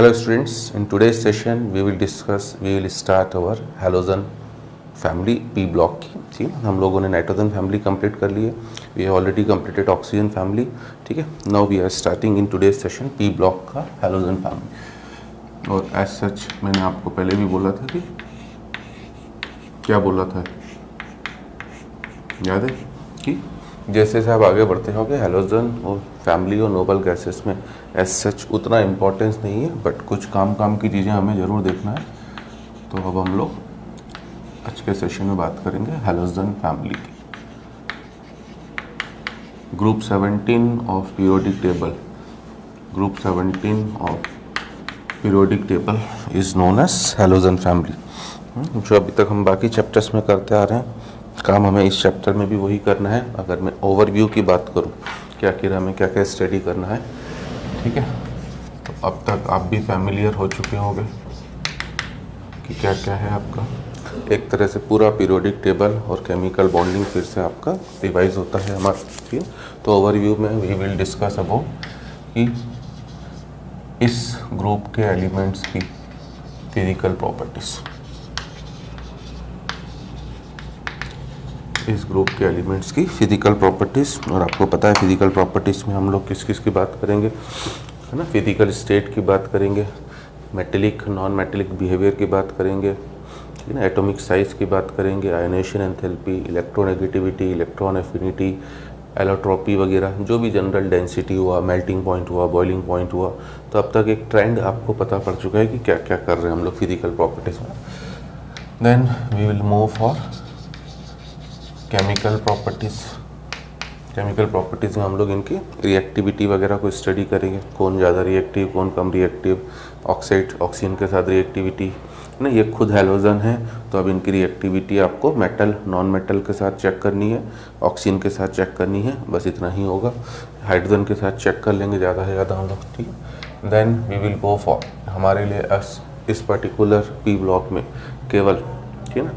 Hello students, in today's session we will start our halogen family P block की। ठीक है, हम लोगों ने नाइट्रोजन फैमिली कंप्लीट कर ली है, we have already completed oxygen family. ठीक है, now we are starting in today's session P block का हैलोजन फैमिली। और एज सच मैंने आपको पहले भी बोला था कि क्या बोला था, याद है कि जैसे जैसे आप आगे बढ़ते होंगे हैलोजन और फैमिली और नोबल गैसेस में एज सच उतना इम्पोर्टेंस नहीं है, बट कुछ काम की चीज़ें हमें ज़रूर देखना है। तो अब हम लोग आज के सेशन में बात करेंगे हैलोजन फैमिली की। Group 17 of periodic table, group 17 of periodic table is known as halogen family. जो अभी तक हम बाकी चैप्टर्स में करते आ रहे हैं, काम हमें इस चैप्टर में भी वही करना है। अगर मैं ओवरव्यू की बात करूं कि आखिर हमें क्या क्या स्टडी करना है, ठीक है, तो अब तक आप भी फैमिलियर हो चुके होंगे कि क्या क्या है आपका। एक तरह से पूरा पीरियोडिक टेबल और केमिकल बॉन्डिंग फिर से आपका रिवाइज होता है हमारा। ठीक है, तो ओवरव्यू में वी विल डिस्कस अबाउट कि इस ग्रुप के एलिमेंट्स की फिजिकल प्रॉपर्टीज़, इस ग्रुप के एलिमेंट्स की फिजिकल प्रॉपर्टीज़। और आपको पता है फिजिकल प्रॉपर्टीज़ में हम लोग किस किस की बात करेंगे, है ना। फिजिकल स्टेट की बात करेंगे, मेटेलिक नॉन मेटेलिक बिहेवियर की बात करेंगे, ठीक है ना, एटॉमिक साइज़ की बात करेंगे, ionisation enthalpy, electronegativity, electron affinity, allotropy वगैरह, जो भी जनरल डेंसिटी हुआ, मेल्टिंग पॉइंट हुआ, बॉइलिंग पॉइंट हुआ। तो अब तक एक ट्रेंड आपको पता पड़ चुका है कि क्या क्या कर रहे हैं हम लोग फिजिकल प्रॉपर्टीज़ में। Then we will move for chemical properties. Chemical properties में हम लोग इनकी रिएक्टिविटी वगैरह को स्टडी करेंगे, कौन ज़्यादा रिएक्टिव कौन कम रिएक्टिव, ऑक्साइड ऑक्सीजन के साथ रिएक्टिविटी ना, ये खुद हैलोजन है तो अब इनकी रिएक्टिविटी आपको मेटल नॉन मेटल के साथ चेक करनी है, ऑक्सीजन के साथ चेक करनी है, बस इतना ही होगा। हाइड्रोजन के साथ चेक कर लेंगे ज़्यादा से ज़्यादा हम लोग। ठीक है, then we will go for हमारे लिए इस पर्टिकुलर पी ब्लॉक में केवल, ठीक है ना,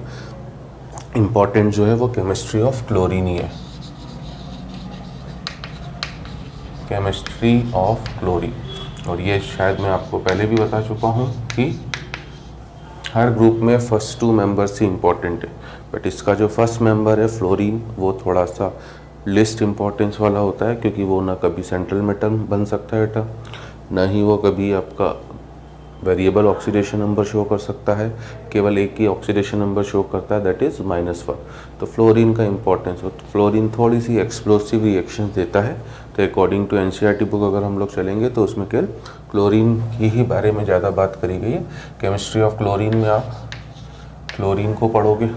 इम्पॉर्टेंट जो है वो केमिस्ट्री ऑफ क्लोरीन ही है, केमिस्ट्री ऑफ क्लोरीन। और ये शायद मैं आपको पहले भी बता चुका हूँ कि हर ग्रुप में फर्स्ट 2 मेंबर्स ही इम्पॉर्टेंट है, बट इसका जो फर्स्ट मेंबर है फ्लोरीन वो थोड़ा सा लिस्ट इम्पॉर्टेंस वाला होता है, क्योंकि वो ना कभी सेंट्रल मेटल बन सकता है एटम, ना ही वो कभी आपका वेरिएबल ऑक्सीडेशन नंबर शो कर सकता है, केवल एक ही ऑक्सीडेशन नंबर शो करता है, दैट इज़ -1। तो फ्लोरीन का इंपॉर्टेंस हो, फ्लोरीन थोड़ी सी एक्सप्लोसिव रिएक्शन देता है। तो अकॉर्डिंग टू एनसीईआरटी बुक अगर हम लोग चलेंगे तो उसमें केवल क्लोरीन की ही बारे में ज़्यादा बात करी गई है। केमिस्ट्री ऑफ क्लोरीन में आप क्लोरीन को पढ़ोगे,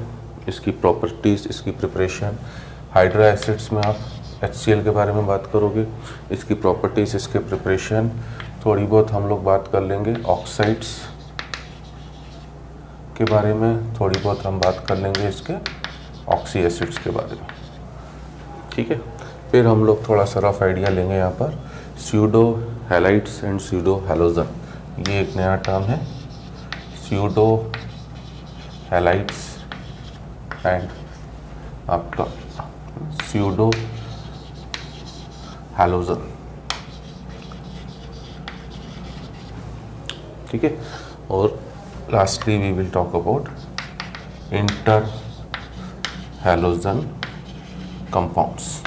इसकी प्रॉपर्टीज़, इसकी प्रिपरेशन। हाइड्रा एसिड्स में आप HCl के बारे में बात करोगे, इसकी प्रॉपर्टीज़, इसके प्रिपरेशन। थोड़ी बहुत हम लोग बात कर लेंगे ऑक्साइड्स के बारे में, थोड़ी बहुत हम बात कर लेंगे इसके ऑक्सी एसिड्स के बारे में। ठीक है, फिर हम लोग थोड़ा सा रफ आइडिया लेंगे यहाँ पर pseudo halides and pseudo halogen. ये एक नया टर्म है, स्यूडो हैलाइड्स एंड आपका स्यूडो हैलोजन। ठीक है, और lastly we will talk about inter halogen compounds.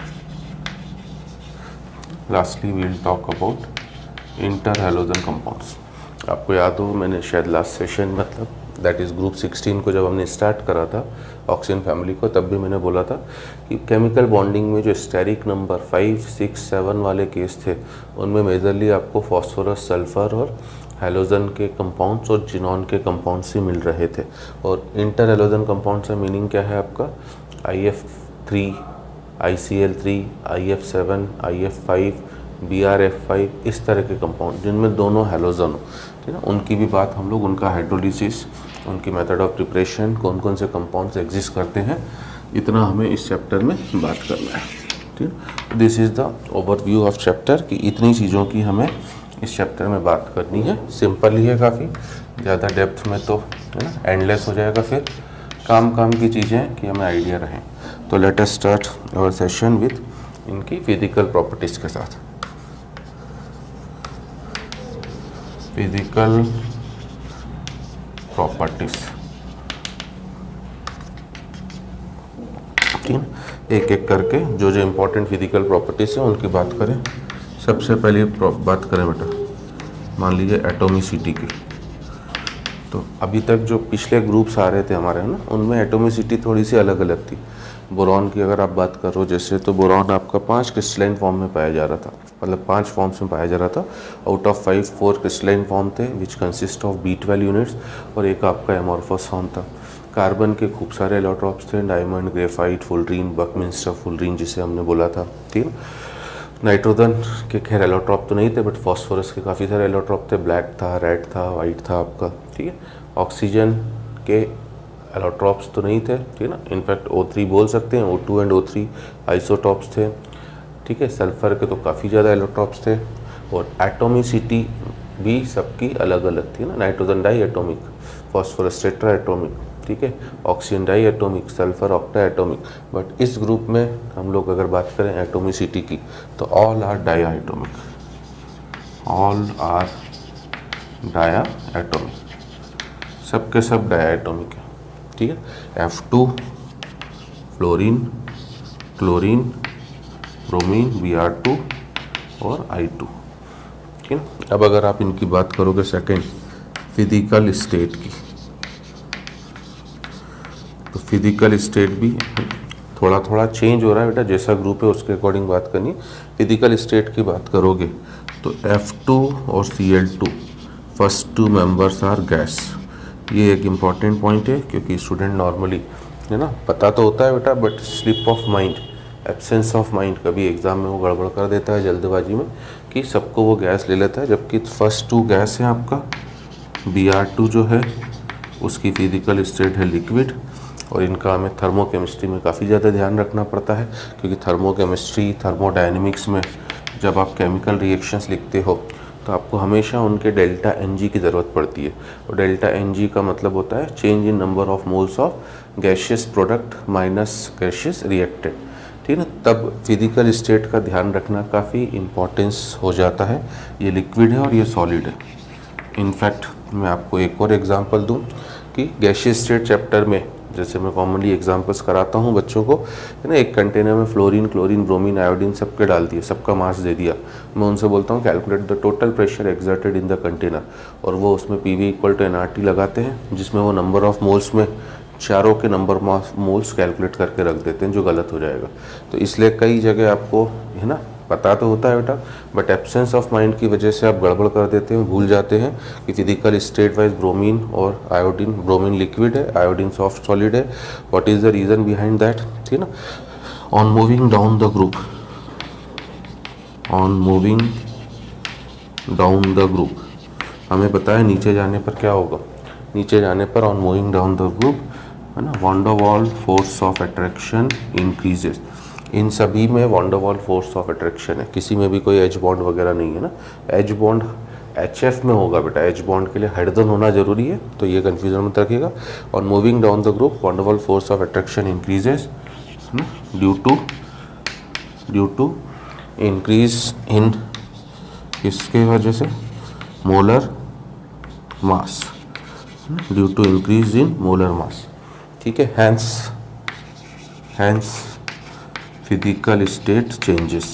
Lastly we will talk about inter halogen compounds. आपको याद हो मैंने शायद लास्ट सेशन मतलब दैट इज़ ग्रुप 16 को जब हमने स्टार्ट करा था ऑक्सीजन फैमिली को, तब भी मैंने बोला था कि केमिकल बॉन्डिंग में जो स्टेरिक नंबर 5, 6, 7 वाले केस थे उनमें मेजरली आपको फास्फोरस, सल्फर और हैलोजन के कंपाउंड्स और जिनॉन के कंपाउंड्स ही मिल रहे थे। और इंटर हैलोजन कंपाउंड का मीनिंग क्या है आपका, IF3, ICl3, IF7, IF5, BrF5, इस तरह के कंपाउंड जिनमें दोनों हैलोजन हो, ठीक है, उनकी भी बात हम लोग, उनका हाइड्रोलिसिस, उनकी मेथड ऑफ प्रिपरेशन, कौन कौन से कंपाउंड्स एग्जिस्ट करते हैं, इतना हमें इस चैप्टर में बात करना है। ठीक, this is the overview of chapter कि इतनी चीज़ों की हमें इस चैप्टर में बात करनी है। सिंपल ही है काफ़ी, ज़्यादा डेप्थ में तो है ना एंडलेस हो जाएगा, फिर काम की चीज़ें कि हमें आइडिया रहें। तो let us start our session with इनकी फिजिकल प्रॉपर्टीज़ के साथ। फिजिकल प्रॉपर्टीज, ठीक है, एक एक करके जो जो इम्पोर्टेंट फिजिकल प्रॉपर्टीज हैं उनकी बात करें। सबसे पहले बात करें बेटा, मान लीजिए एटोमिसिटी की। तो अभी तक जो पिछले ग्रुप्स आ रहे थे हमारे, है ना, उनमें एटोमिसिटी थोड़ी सी अलग अलग थी। बोरॉन की अगर आप बात कर रहे हो जैसे, तो बोरॉन आपका 5 क्रिस्टलाइन फॉर्म में पाया जा रहा था, मतलब 5 फॉर्म्स में पाया जा रहा था। आउट ऑफ 5 4 क्रिस्टलाइन फॉर्म थे which consist of B12 units, और एक आपका एमॉर्फस फॉर्म था। कार्बन के खूब सारे एलोट्रॉप्स थे, diamond, graphite, fullerene, Buckminster fullerene जिसे हमने बोला था, ठीक है। नाइट्रोजन के खैर एलोट्रॉप तो नहीं थे, बट फॉस्फोरस के काफ़ी सारे एलोट्रॉप थे, ब्लैक था, रेड था, वाइट था आपका, ठीक है। ऑक्सीजन के एलोट्रॉप्स तो नहीं थे, ठीक है ना, इनफैक्ट O3 बोल सकते हैं, O2 एंड O3 आइसोटॉप्स थे, ठीक है। सल्फर के तो काफ़ी ज़्यादा एलोट्रॉप्स थे, और एटोमिसिटी भी सबकी अलग अलग थी ना, nitrogen diatomic, phosphorus tetra atomic, ठीक है, oxygen diatomic, sulphur octa atomic. But इस ग्रुप में हम लोग अगर बात करें एटोमिसिटी की, तो all are diatomic, all are diatomic, सबके सब डाया एटोमिक है, ठीक है। F2 fluorine, chlorine, bromine, Br2 और I2, ठीक है। अब अगर आप इनकी बात करोगे सेकेंड फिजिकल स्टेट की, तो फिजिकल स्टेट भी थोड़ा थोड़ा चेंज हो रहा है बेटा, जैसा ग्रुप है उसके अकॉर्डिंग बात करनी। फिजिकल स्टेट की बात करोगे तो F2 और Cl2 first 2 members are gas. ये एक इम्पॉर्टेंट पॉइंट है, क्योंकि स्टूडेंट नॉर्मली, है ना, पता तो होता है बेटा, but slip of mind, absence of mind, कभी एग्जाम में वो गड़बड़ कर देता है जल्दबाजी में कि सबको वो गैस ले लेता है, जबकि फर्स्ट 2 गैस है आपका। Br2 जो है उसकी फिजिकल स्टेट है लिक्विड, और इनका हमें थर्मोकेमिस्ट्री में काफ़ी ज़्यादा ध्यान रखना पड़ता है, क्योंकि थर्मोकेमिस्ट्री, थर्मोडायनेमिक्स में जब आप केमिकल रिएक्शंस लिखते हो तो आपको हमेशा उनके डेल्टा Ng की ज़रूरत पड़ती है, और डेल्टा Ng का मतलब होता है change in number of moles of gaseous product minus gaseous reacted, ठीक है ना। तब फिजिकल स्टेट का ध्यान रखना काफ़ी इम्पोर्टेंस हो जाता है। ये लिक्विड है और ये सॉलिड है। इनफैक्ट मैं आपको एक और एग्जांपल दूं कि गैशियस स्टेट चैप्टर में जैसे मैं कॉमनली एग्जांपल्स कराता हूँ बच्चों को, है ना, एक कंटेनर में फ्लोरीन, क्लोरीन, ब्रोमीन, आयोडीन सबके डाल दिए, सबका मास दे दिया। मैं उनसे बोलता हूँ calculate the total pressure exerted in the container, और वो उसमें PV = nRT लगाते हैं, जिसमें वो नंबर ऑफ मोल्स में चारों के नंबर मोल्स कैलकुलेट करके रख देते हैं, जो गलत हो जाएगा। तो इसलिए कई जगह आपको, है ना, पता तो होता है बेटा, बट एब्सेंस ऑफ माइंड की वजह से आप गड़बड़ कर देते हैं, भूल जाते हैं कि फिजिकल स्टेट वाइज ब्रोमीन और आयोडीन, ब्रोमीन लिक्विड है, आयोडीन सॉफ्ट सॉलिड है। What is the reason behind that, ठीक है ना। On moving down the group, on moving down the group, हमें पता है नीचे जाने पर क्या होगा, नीचे जाने पर on moving down the group, है ना, van der Waals force of attraction increases. इन सभी में van der Waals force of attraction है, किसी में भी कोई एच बॉन्ड वगैरह नहीं है ना। एच बॉन्ड HF में होगा बेटा, एच बॉन्ड के लिए हाइड्रोजन होना जरूरी है, तो ये कन्फ्यूजन मत रखिएगा। On moving down the group van der Waals force of attraction increases, है ना, ड्यू टू इंक्रीज इन, किसके वजह से, molar mass, due to increase in molar mass, ठीक है। Hence physical state changes.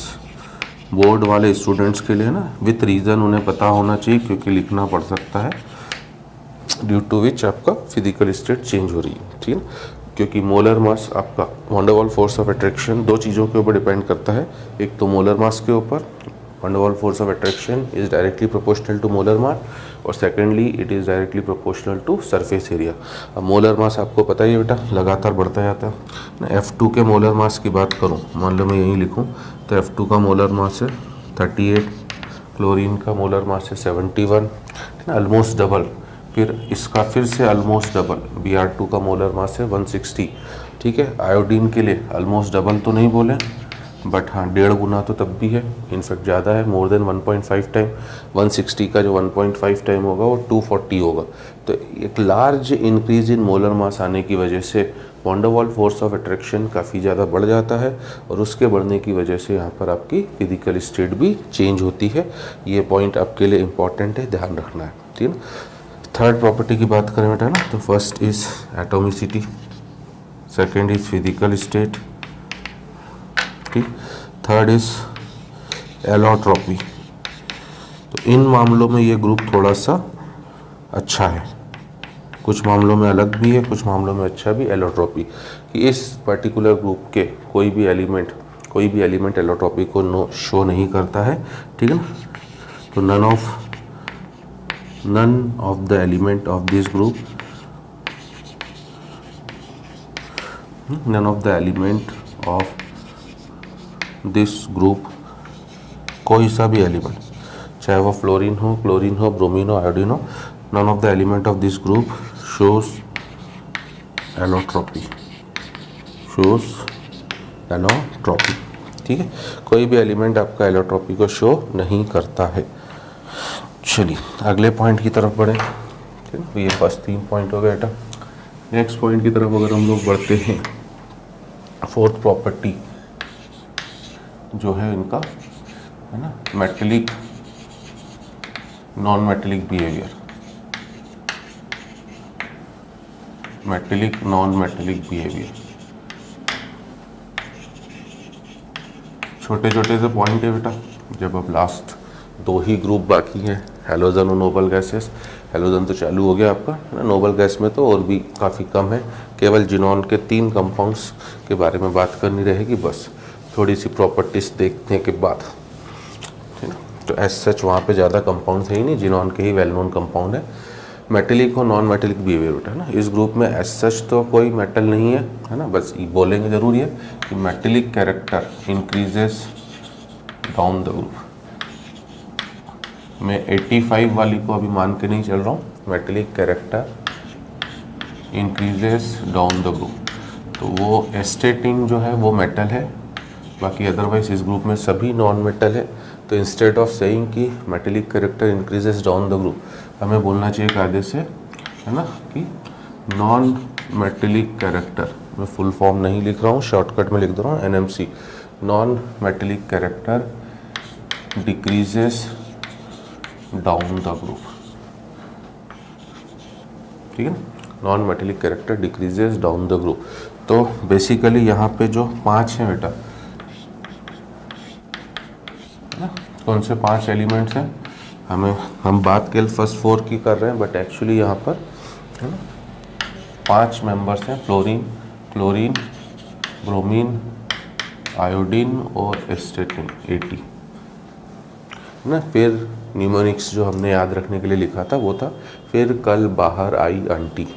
Board वाले स्टूडेंट्स के लिए ना विथ रीज़न उन्हें पता होना चाहिए, क्योंकि लिखना पड़ सकता है ड्यू टू विच आपका फिजिकल स्टेट चेंज हो रही है, ठीक है। क्योंकि मोलर मास आपका van der Waals force of attraction 2 चीज़ों के ऊपर डिपेंड करता है, एक तो मोलर मास के ऊपर, van der Waals force of attraction is directly proportional to molar mass, और secondly it is directly proportional to surface area. अब मोलर मास आपको पता ही है बेटा, लगातार बढ़ता जाता है। F2 के मोलर मास की बात करूं, मान लो मैं यहीं लिखूं, तो F2 का मोलर मास है 38, क्लोरीन का मोलर मास है 71, ऑलमोस्ट डबल। फिर इसका फिर से ऑलमोस्ट डबल, Br2 का मोलर मास है 160, ठीक है। आयोडीन के लिए ऑलमोस्ट डबल तो नहीं बोले, बट हाँ 1.5 गुना तो तब भी है, इनफैक्ट ज़्यादा है, मोर देन 1.5 टाइम। 160 का जो 1.5 टाइम होगा वो 240 होगा। तो एक लार्ज इंक्रीज इन मोलर मास आने की वजह से वॉन्डरवॉल फोर्स ऑफ अट्रैक्शन काफ़ी ज़्यादा बढ़ जाता है और उसके बढ़ने की वजह से यहाँ पर आपकी फिजिकल स्टेट भी चेंज होती है। ये पॉइंट आपके लिए इम्पॉर्टेंट है, ध्यान रखना है, ठीक है। थर्ड प्रॉपर्टी की बात करें बेटा ना, तो first is atomicity, second is physical state, ठीक, थर्ड इज एलोट्रॉपी। तो इन मामलों में ये ग्रुप थोड़ा सा अच्छा है, कुछ मामलों में अलग भी है, कुछ मामलों में अच्छा भी। एलोट्रॉपी कि इस पर्टिकुलर ग्रुप के कोई भी एलिमेंट एलोट्रॉपी को शो नहीं करता है, ठीक है ना। तो none of the element of this group, none of the element of this group, कोई सा भी एलिमेंट, चाहे वो फ्लोरीन हो, क्लोरीन हो, ब्रोमीन हो, आयोडीन हो, none of the element of this group shows allotropy, ठीक है। कोई भी एलिमेंट आपका एलोट्रॉपी को शो नहीं करता है। चलिए अगले पॉइंट की तरफ बढ़े, ठीक है। ये फर्स्ट 3 पॉइंट हो गए बेटा। नेक्स्ट पॉइंट की तरफ अगर हम लोग बढ़ते हैं, फोर्थ प्रॉपर्टी जो है इनका, है ना, metallic non metallic behaviour, metallic non metallic behaviour. छोटे छोटे से पॉइंट है बेटा। जब अब लास्ट 2 ही ग्रुप बाकी हैं, हेलोजन और नोबल गैसेस। हेलोजन तो चालू हो गया आपका, है ना। नोबल गैस में तो और भी काफ़ी कम है, केवल जिनॉन के 3 कंपाउंड्स के बारे में बात करनी रहेगी बस, थोड़ी सी प्रॉपर्टीज देखने के बाद, ठीक है। तो एज सच वहाँ पे ज़्यादा कंपाउंड्स है ही नहीं, जिनॉन के ही वेल नोन कंपाउंड है। मेटेलिक और नॉन मेटेलिक बिहेवियर होता है ना, इस ग्रुप में एज सच तो कोई मेटल नहीं है ना, बस बोलेंगे ज़रूरी है कि metallic character increases down the group. मैं 85 वाली को अभी मान के नहीं चल रहा हूँ, metallic character increases down the group. तो वो एस्टेटिन जो है वो मेटल है, बाकी अदरवाइज इस ग्रुप में सभी नॉन मेटल है। तो इंस्टेड ऑफ सेइंग कि metallic character increases down the group, हमें बोलना चाहिए कायदे से, है ना, कि नॉन मेटेलिक कैरेक्टर। मैं फुल फॉर्म नहीं लिख रहा हूँ, शॉर्टकट में लिख दे रहा हूँ, NMC, non metallic character decreases down the group, ठीक है। Non metallic character decreases down the group. तो बेसिकली यहाँ पे जो 5 हैं बेटा, कौन से 5 एलिमेंट्स हैं, हम बात केवल फर्स्ट 4 की कर रहे हैं, बट एक्चुअली यहाँ पर, है ना, 5 मेंबर्स हैं, फ्लोरीन, क्लोरीन, ब्रोमीन, आयोडीन और एस्टेटिन, 80, है ना। फिर न्यूमोनिक्स जो हमने याद रखने के लिए लिखा था वो था, फिर कल बाहर आई आंटी,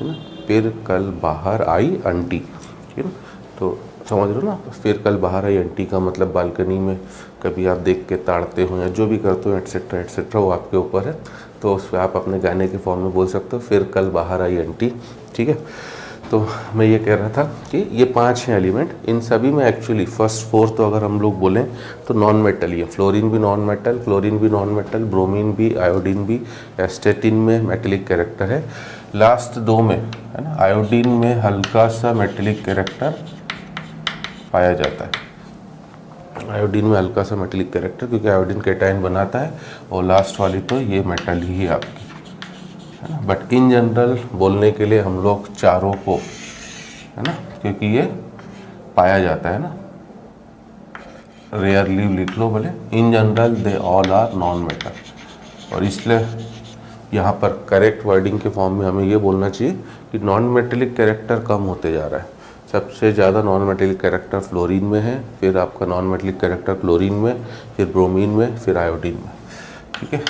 है ना, फिर कल बाहर आई आंटी, ठीक है ना। तो समझ रहे हो ना, फिर कल बाहर आई आंटी का मतलब बालकनी में कभी आप देख के ताड़ते हो या जो भी करते हो एट्सेट्रा एट्सेट्रा, वो आपके ऊपर है। तो उस पर आप अपने गाने के फॉर्म में बोल सकते हो, फिर कल बाहर आई आंटी, ठीक है। तो मैं ये कह रहा था कि ये 5 हैं एलिमेंट, इन सभी में एक्चुअली फर्स्ट 4 तो अगर हम लोग बोलें तो नॉन मेटल ही है। फ्लोरीन भी नॉन मेटल, क्लोरीन भी नॉन मेटल, ब्रोमीन भी, आयोडीन भी, एस्टेटिन में मेटेलिक कैरेक्टर है। लास्ट 2 में, है ना, आयोडीन में हल्का सा मेटेलिक कैरेक्टर पाया जाता है, आयोडीन में हल्का सा मेटेलिक कैरेक्टर, क्योंकि आयोडीन कैटायन बनाता है। और लास्ट वाली तो ये मेटल ही है आपकी, है ना। बट इन जनरल बोलने के लिए हम लोग चारों को, है ना, क्योंकि ये पाया जाता है ना, रेयरली लिख लो भले, in general they all are non metal. और इसलिए यहाँ पर करेक्ट वर्डिंग के फॉर्म में हमें ये बोलना चाहिए कि नॉन मेटेलिक कैरेक्टर कम होते जा रहा है। सबसे ज़्यादा नॉन मेटेलिक कैरेक्टर फ्लोरीन में है, फिर आपका नॉन मेटेलिक कैरेक्टर क्लोरीन में, फिर ब्रोमीन में, फिर आयोडीन में, ठीक है।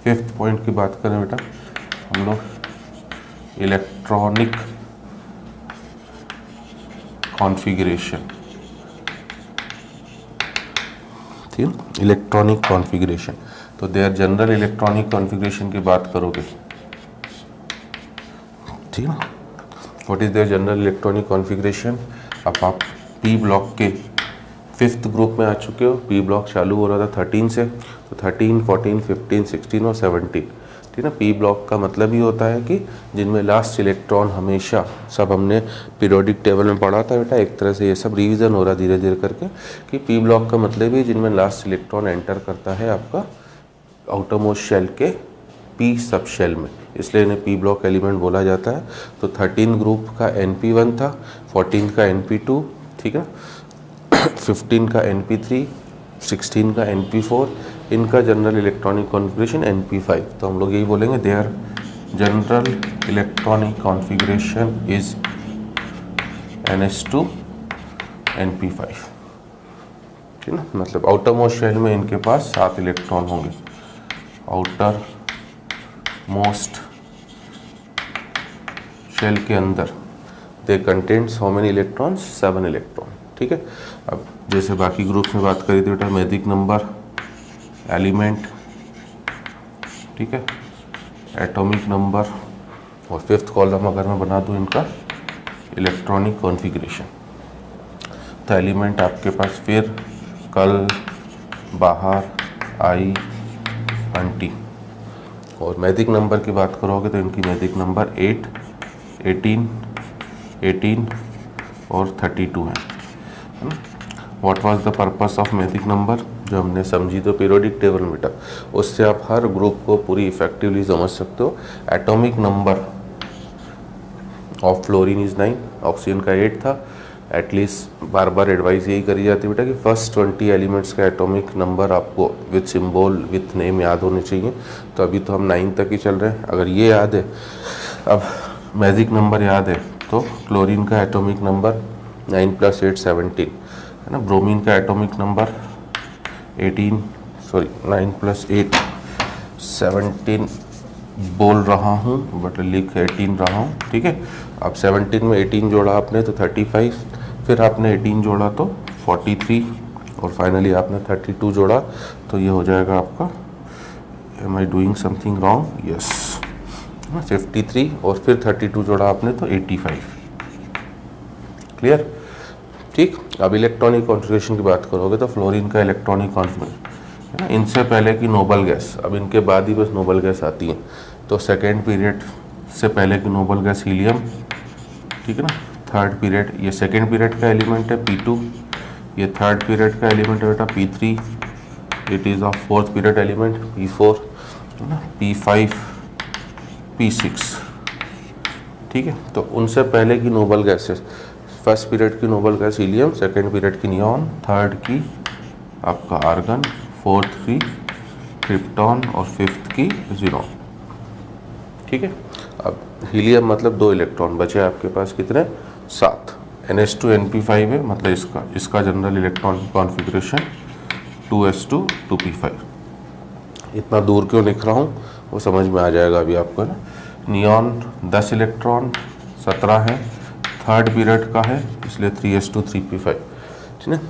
5th पॉइंट की बात करें बेटा हम लोग, इलेक्ट्रॉनिक कॉन्फ़िगरेशन, ठीक है, इलेक्ट्रॉनिक कॉन्फ़िगरेशन। तो देयर जनरल इलेक्ट्रॉनिक कॉन्फ़िगरेशन की बात करोगे, ठीक है ना। What is their general electronic configuration. अब आप पी ब्लॉक के 5th ग्रुप में आ चुके हो। पी ब्लॉक चालू हो रहा था 13 से, तो 13, 14, 15, 16 और 17, ठीक है ना। पी ब्लॉक का मतलब ही होता है कि जिनमें लास्ट इलेक्ट्रॉन हमेशा, सब हमने पीरियोडिक टेबल में पढ़ा था बेटा, एक तरह से ये सब रिवीजन हो रहा धीरे धीरे करके, कि पी ब्लॉक का मतलब ही जिनमें लास्ट इलेक्ट्रॉन एंटर करता है आपका आउटरमोस्ट शेल के पी सब शेल में, इसलिए इन्हें पी ब्लॉक एलिमेंट बोला जाता है। तो 13 ग्रुप का NP1 था, 14 का NP2, ठीक है, 15 का NP3, 16 का NP4, इनका जनरल इलेक्ट्रॉनिक कॉन्फ़िगरेशन NP5। तो हम लोग यही बोलेंगे, their general electronic configuration is NH2 NP5, ठीक है ना। मतलब आउटर मोस्ट शेल में इनके पास 7 इलेक्ट्रॉन होंगे। आउटर मोस्ट शेल के अंदर they contain how many electrons, 7 electron, ठीक है। अब जैसे बाकी ग्रुप्स में बात करी थी बेटा, मैजिक नंबर, एलिमेंट, ठीक है, एटॉमिक नंबर, और फिफ्थ कॉलम अगर मैं बना दूं इनका इलेक्ट्रॉनिक कॉन्फ़िगरेशन। तो एलिमेंट आपके पास फिर कल, बाहर, आई, आंटी। और मैजिक नंबर की बात करोगे तो इनकी मैजिक नंबर 8, 18, 18 और 32 है ना। What was the purpose of magic number, जो हमने समझी तो पीरियोडिक टेबल में बेटा, उससे आप हर ग्रुप को पूरी इफेक्टिवली समझ सकते हो। Atomic number of fluorine is 9, oxygen का 8 था। एटलीस्ट बार बार एडवाइस यही करी जाती है बेटा कि फर्स्ट 20 एलिमेंट्स का एटॉमिक नंबर आपको विथ सिंबल विथ नेम याद होने चाहिए। तो अभी तो हम 9 तक ही चल रहे हैं, अगर ये याद है, अब मैजिक नंबर याद है, तो क्लोरीन का एटॉमिक नंबर 9 + 8 17 है ना। ब्रोमीन का एटॉमिक नंबर 9 + 8 17 बोल रहा हूँ, बट लिख 18 रहा हूँ, ठीक है। अब 17 में 18 जोड़ा आपने तो 35, फिर आपने 18 जोड़ा तो 43, और फाइनली आपने 32 जोड़ा तो ये हो जाएगा आपका, am I doing something wrong, yes, 53, और फिर 32 जोड़ा आपने तो 85। क्लियर, ठीक। अब इलेक्ट्रॉनिक कॉन्फ़िगरेशन की बात करोगे तो फ्लोरीन का इलेक्ट्रॉनिक कॉन्फ़िगरेशन है ना, इनसे पहले की नोबल गैस, अब इनके बाद ही बस नोबल गैस आती है। तो सेकेंड पीरियड से पहले की नोबल गैस हीलियम, ठीक है ना। थर्ड पीरियड, ये सेकेंड पीरियड का एलिमेंट है P2, ये थर्ड पीरियड का एलिमेंट है बेटा P3, it is of fourth period element P4, है ना, P5, P6, ठीक है। तो उनसे पहले की नोबल गैसेस, फर्स्ट पीरियड की noble gas helium, second period की नियॉन, थर्ड की आपका आर्गन, फोर्थ की क्रिप्टॉन और फिफ्थ की ज़ीनॉन, ठीक है। अब हीलियम मतलब 2 इलेक्ट्रॉन बचे आपके पास, कितने, 7। NH2 NP5 है, मतलब इसका general electron configuration 2s2 2p5। इतना दूर क्यों लिख रहा हूँ वो समझ में आ जाएगा अभी आपको ना। नियॉन 10 इलेक्ट्रॉन 17 है, थर्ड पीरियड का है, इसलिए 3s2 3p5, ठीक है।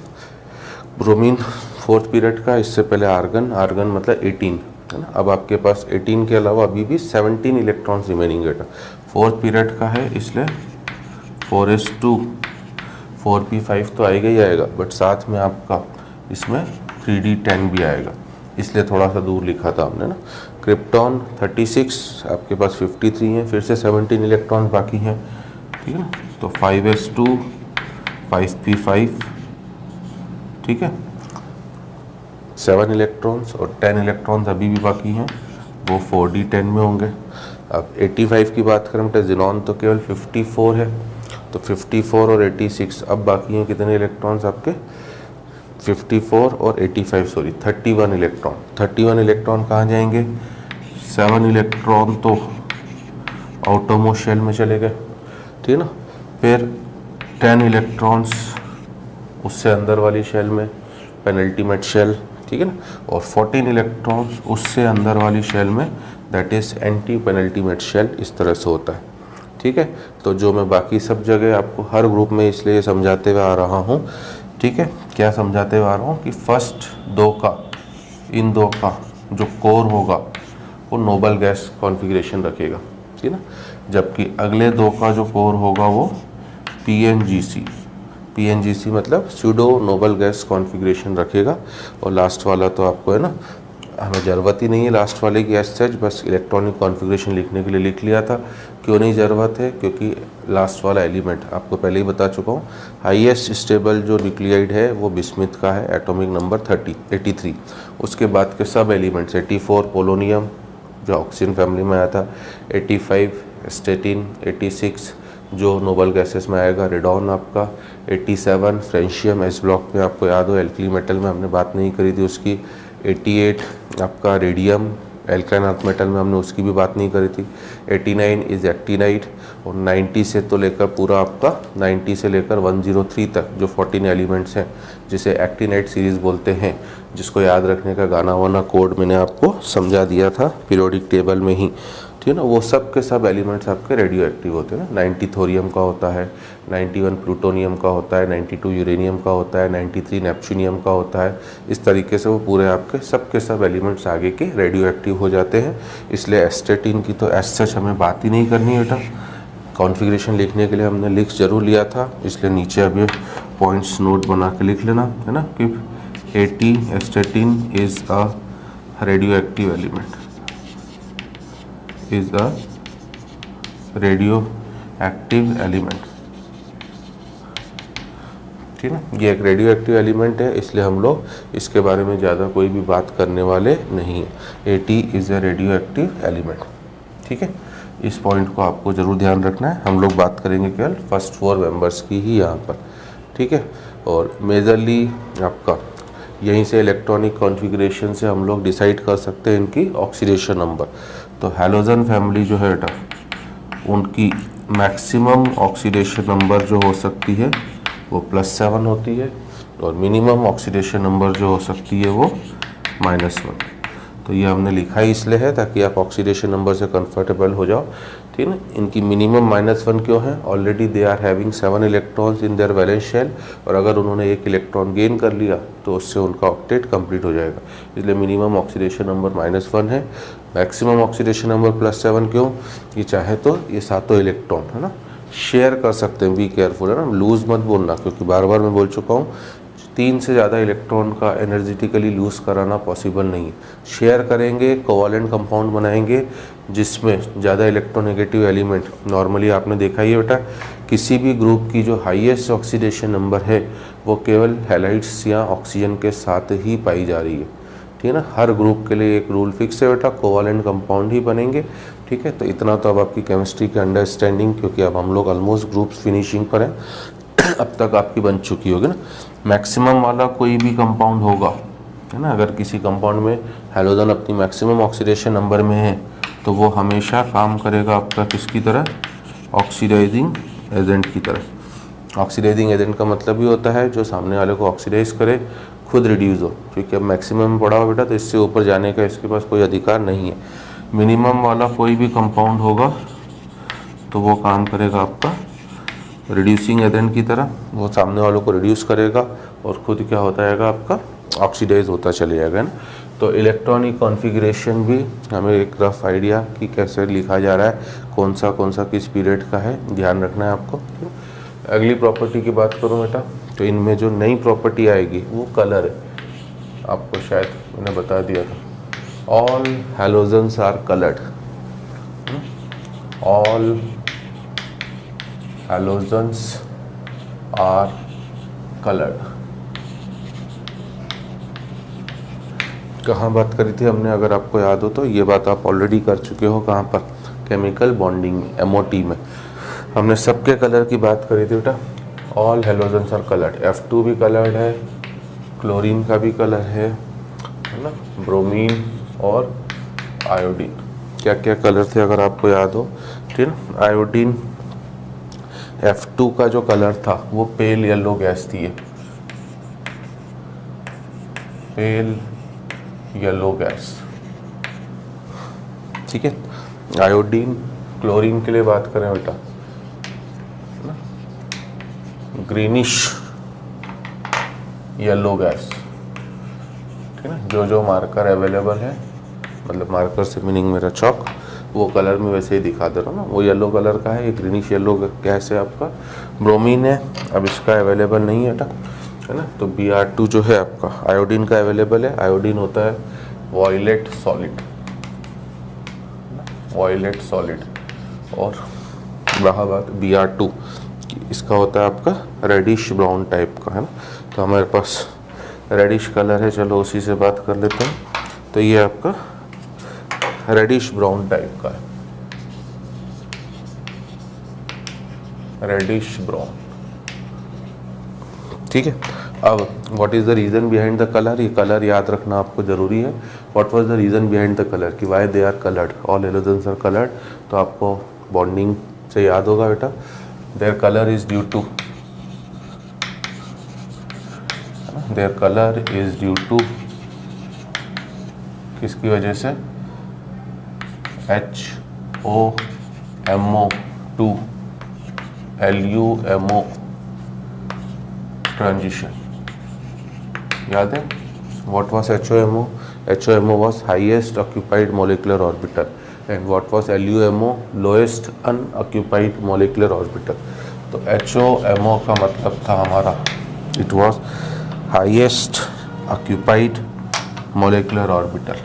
ब्रोमीन फोर्थ पीरियड का, इससे पहले आर्गन मतलब 18 है ना। अब आपके पास 18 के अलावा अभी भी 17 इलेक्ट्रॉन्स रिमेनिंग बेटा, फोर्थ पीरियड का है, इसलिए 4s2 4p5 तो आएगा ही आएगा, बट साथ में आपका इसमें 3d10 भी आएगा, इसलिए थोड़ा सा दूर लिखा था हमने ना। क्रिप्टॉन 36, आपके पास 53 हैं, फिर से 17 इलेक्ट्रॉन्स बाकी हैं, ठीक है ना। तो 5s2 5p5, ठीक है, 7 इलेक्ट्रॉन्स, और 10 इलेक्ट्रॉन्स अभी भी बाकी हैं, वो 4d10 में होंगे। अब 85 की बात करें तो ज़ीनॉन तो केवल 54 है, तो 54 और 86 अब बाकी हैं कितने इलेक्ट्रॉन्स आपके, 54 और 85 सॉरी 31 इलेक्ट्रॉन। 31 इलेक्ट्रॉन कहाँ जाएंगे, 7 इलेक्ट्रॉन तो आउटरमोस्ट शेल में चले गए, ठीक है ना। फिर 10 इलेक्ट्रॉन्स उससे अंदर वाली शेल में, पेनल्टीमेट शेल, ठीक है ना। और 14 इलेक्ट्रॉन्स उससे अंदर वाली शेल में, that is antepenultimate shell, इस तरह से होता है, ठीक है। तो जो मैं बाकी सब जगह आपको हर ग्रुप में इसलिए समझाते हुए आ रहा हूँ, ठीक है, क्या समझाते हुए आ रहा हूँ कि फर्स्ट 2 का, इन 2 का जो कोर होगा वो नोबल गैस कॉन्फ़िगरेशन रखेगा, ठीक है ना। जबकि अगले 2 का जो कोर होगा वो PNGC मतलब स्यूडो नोबल गैस कॉन्फ़िगरेशन रखेगा, और लास्ट वाला तो आपको है ना हमें ज़रूरत ही नहीं है लास्ट वाले की एज सच, बस इलेक्ट्रॉनिक कॉन्फ़िगरेशन लिखने के लिए लिख लिया था। क्यों नहीं ज़रूरत है? क्योंकि लास्ट वाला एलिमेंट आपको पहले ही बता चुका हूँ, हाईएस्ट स्टेबल जो न्यूक्लियाइड है वो बिस्मिथ का है, एटॉमिक नंबर 83। उसके बाद के सब एलिमेंट्स 84 पोलोनियम जो ऑक्सीजन फैमिली में आया था, 85 स्टेटिन, 86 जो नोबल गैसेस में आएगा रेडॉन आपका, 87 फ्रेंशियम एस ब्लॉक में आपको याद हो एल्कली मेटल में हमने बात नहीं करी थी उसकी, 88 आपका रेडियम एल्काइन अर्थ मेटल में हमने उसकी भी बात नहीं करी थी, 89 इज़ एक्टिनाइट, और 90 से तो लेकर पूरा आपका 90 से लेकर 103 तक जो 14 एलिमेंट्स हैं जिसे एक्टिनाइट सीरीज़ बोलते हैं, जिसको याद रखने का गाना वाना कोड मैंने आपको समझा दिया था पीरियोडिक टेबल में ही, ठीक है ना। वो सब के सब एलिमेंट्स आपके रेडियो एक्टिव होते हैं ना। 90 थोरियम का होता है, 91 प्लूटोनियम का होता है, 92 यूरेनियम का होता है, 93 नेपच्यूनियम का होता है। इस तरीके से वो पूरे आपके सब के सब एलिमेंट्स आगे के रेडियो एक्टिव हो जाते हैं। इसलिए एस्टेटिन की तो एज सच हमें बात ही नहीं करनी बेटा, कॉन्फ़िगरेशन लिखने के लिए हमने लिख जरूर लिया था, इसलिए नीचे अभी पॉइंट्स नोट बना के लिख लेना है ना कि 80 एस्टेटिन is a radio active element, is a radioactive element, ठीक है। ये एक रेडियो एक्टिव एलिमेंट है, इसलिए हम लोग इसके बारे में ज़्यादा कोई भी बात करने वाले नहीं है। 80 is a radio active element, ठीक है। इस पॉइंट को आपको ज़रूर ध्यान रखना है। हम लोग बात करेंगे केवल फर्स्ट 4 मेंबर्स की ही यहाँ पर, ठीक है। और मेजरली आपका यहीं से इलेक्ट्रॉनिक कॉन्फ़िगरेशन से हम लोग डिसाइड कर सकते हैं इनकी ऑक्सीडेशन नंबर। तो हैलोजन फैमिली जो है बेटा, उनकी मैक्सिमम ऑक्सीडेशन नंबर जो हो सकती है वो +7 होती है, और मिनिमम ऑक्सीडेशन नंबर जो हो सकती है वो -1। तो ये हमने लिखा ही इसलिए है ताकि आप ऑक्सीडेशन नंबर से कंफर्टेबल हो जाओ, ठीक है ना। इनकी मिनिमम -1 क्यों है? Already they are having 7 electrons in their valence shell, और अगर उन्होंने 1 इलेक्ट्रॉन गेन कर लिया तो उससे उनका ऑक्टेट कंप्लीट हो जाएगा, इसलिए मिनिमम ऑक्सीडेशन नंबर -1 है। मैक्सिमम ऑक्सीडेशन नंबर +7 क्यों? ये चाहे तो ये सातों इलेक्ट्रॉन है ना शेयर कर सकते हैं, बी केयरफुल है ना, लूज़ मत बोलना, क्योंकि बार बार मैं बोल चुका हूँ 3 से ज़्यादा इलेक्ट्रॉन का एनर्जेटिकली लूज़ कराना पॉसिबल नहीं है। शेयर करेंगे, कोवैलेंट कंपाउंड बनाएंगे जिसमें ज़्यादा इलेक्ट्रोनेगेटिव एलिमेंट, नॉर्मली आपने देखा ही है बेटा, किसी भी ग्रुप की जो हाईएस्ट ऑक्सीडेशन नंबर है वो केवल हैलाइड्स या ऑक्सीजन के साथ ही पाई जा रही है, ठीक है ना। हर ग्रुप के लिए एक रूल फिक्स है बेटा, कोवैलेंट कंपाउंड ही बनेंगे, ठीक है। तो इतना तो अब आपकी केमिस्ट्री की अंडरस्टैंडिंग, क्योंकि अब हम लोग ऑलमोस्ट ग्रुप्स फिनिशिंग पर हैं, अब तक आपकी बन चुकी होगी ना। मैक्सिमम वाला कोई भी कंपाउंड होगा, है ना, अगर किसी कंपाउंड में हैलोजन अपनी मैक्सिमम ऑक्सीडेशन नंबर में है तो वो हमेशा काम करेगा आपका किसकी तरह? ऑक्सीडाइजिंग एजेंट की तरह। ऑक्सीडाइजिंग एजेंट का मतलब ही होता है जो सामने वाले को ऑक्सीडाइज करे, खुद रिड्यूस हो, क्योंकि अब मैक्सिमम में पड़ा हो बेटा तो इससे ऊपर जाने का इसके पास कोई अधिकार नहीं है। मिनिमम वाला कोई भी कंपाउंड होगा तो वो काम करेगा आपका रिड्यूसिंग एजेंट की तरह, वो सामने वालों को रिड्यूस करेगा और खुद क्या होता जाएगा आपका ऑक्सीडाइज होता चले जाएगा ना। तो इलेक्ट्रॉनिक कॉन्फ़िगरेशन भी हमें एक रफ आइडिया कि कैसे लिखा जा रहा है, कौन सा किस पीरियड का है, ध्यान रखना है आपको। अगली प्रॉपर्टी की बात करूँ बेटा, तो इनमें जो नई प्रॉपर्टी आएगी वो कलर है, आपको शायद मैंने बता दिया था। All halogens are coloured, all halogens are coloured. कहाँ बात करी थी हमने? अगर आपको याद हो तो ये बात आप ऑलरेडी कर चुके हो, कहाँ पर? केमिकल बॉन्डिंग में, MOT में हमने सबके कलर की बात करी थी बेटा। All halogens are coloured, F2 भी कलर्ड है, क्लोरीन का भी कलर है ना, ब्रोमीन और आयोडीन। क्या क्या कलर थे अगर आपको याद हो, ठीक है। आयोडीन F2 का जो कलर था वो पेल येलो गैस थी, पेल येलो गैस, ठीक है। आयोडीन, क्लोरीन के लिए बात करें बेटा, ग्रीनिश येलो गैस, ठीक है ना। जो मार्कर अवेलेबल है, मतलब मार्कर से मीनिंग मेरा चॉक, वो कलर में वैसे ही दिखा दे रहा हूँ ना, वो येलो कलर का है, ये ग्रीनिश येलो गैस है आपका। ब्रोमीन है, अब इसका अवेलेबल नहीं है बेटा, है ना। तो Br2 जो है आपका आयोडीन का अवेलेबल है। आयोडीन होता है वॉयलेट सॉलिड, वॉयलेट सॉलिड। और रहा बात Br2, इसका होता है आपका रेडिश ब्राउन टाइप का, है ना। तो हमारे पास रेडिश कलर है, चलो उसी से बात कर लेते हैं। तो ये आपका रेडिश ब्राउन टाइप का है, रेडिश ब्राउन, ठीक है। अब what is the reason behind the colour, ये कलर याद रखना आपको ज़रूरी है। What was the reason behind the colour, कि why they are coloured, all halogens are coloured. तो आपको बॉन्डिंग से याद होगा बेटा, their colour is due to, their colour is due to किसकी वजह से, HOMO2 LUMO ट्रांजिशन। याद है what was HOMO? HOMO was highest occupied molecular orbital and what was LUMO? lowest unoccupied molecular orbital। तो HOMO का मतलब था हमारा, it was highest occupied molecular orbital,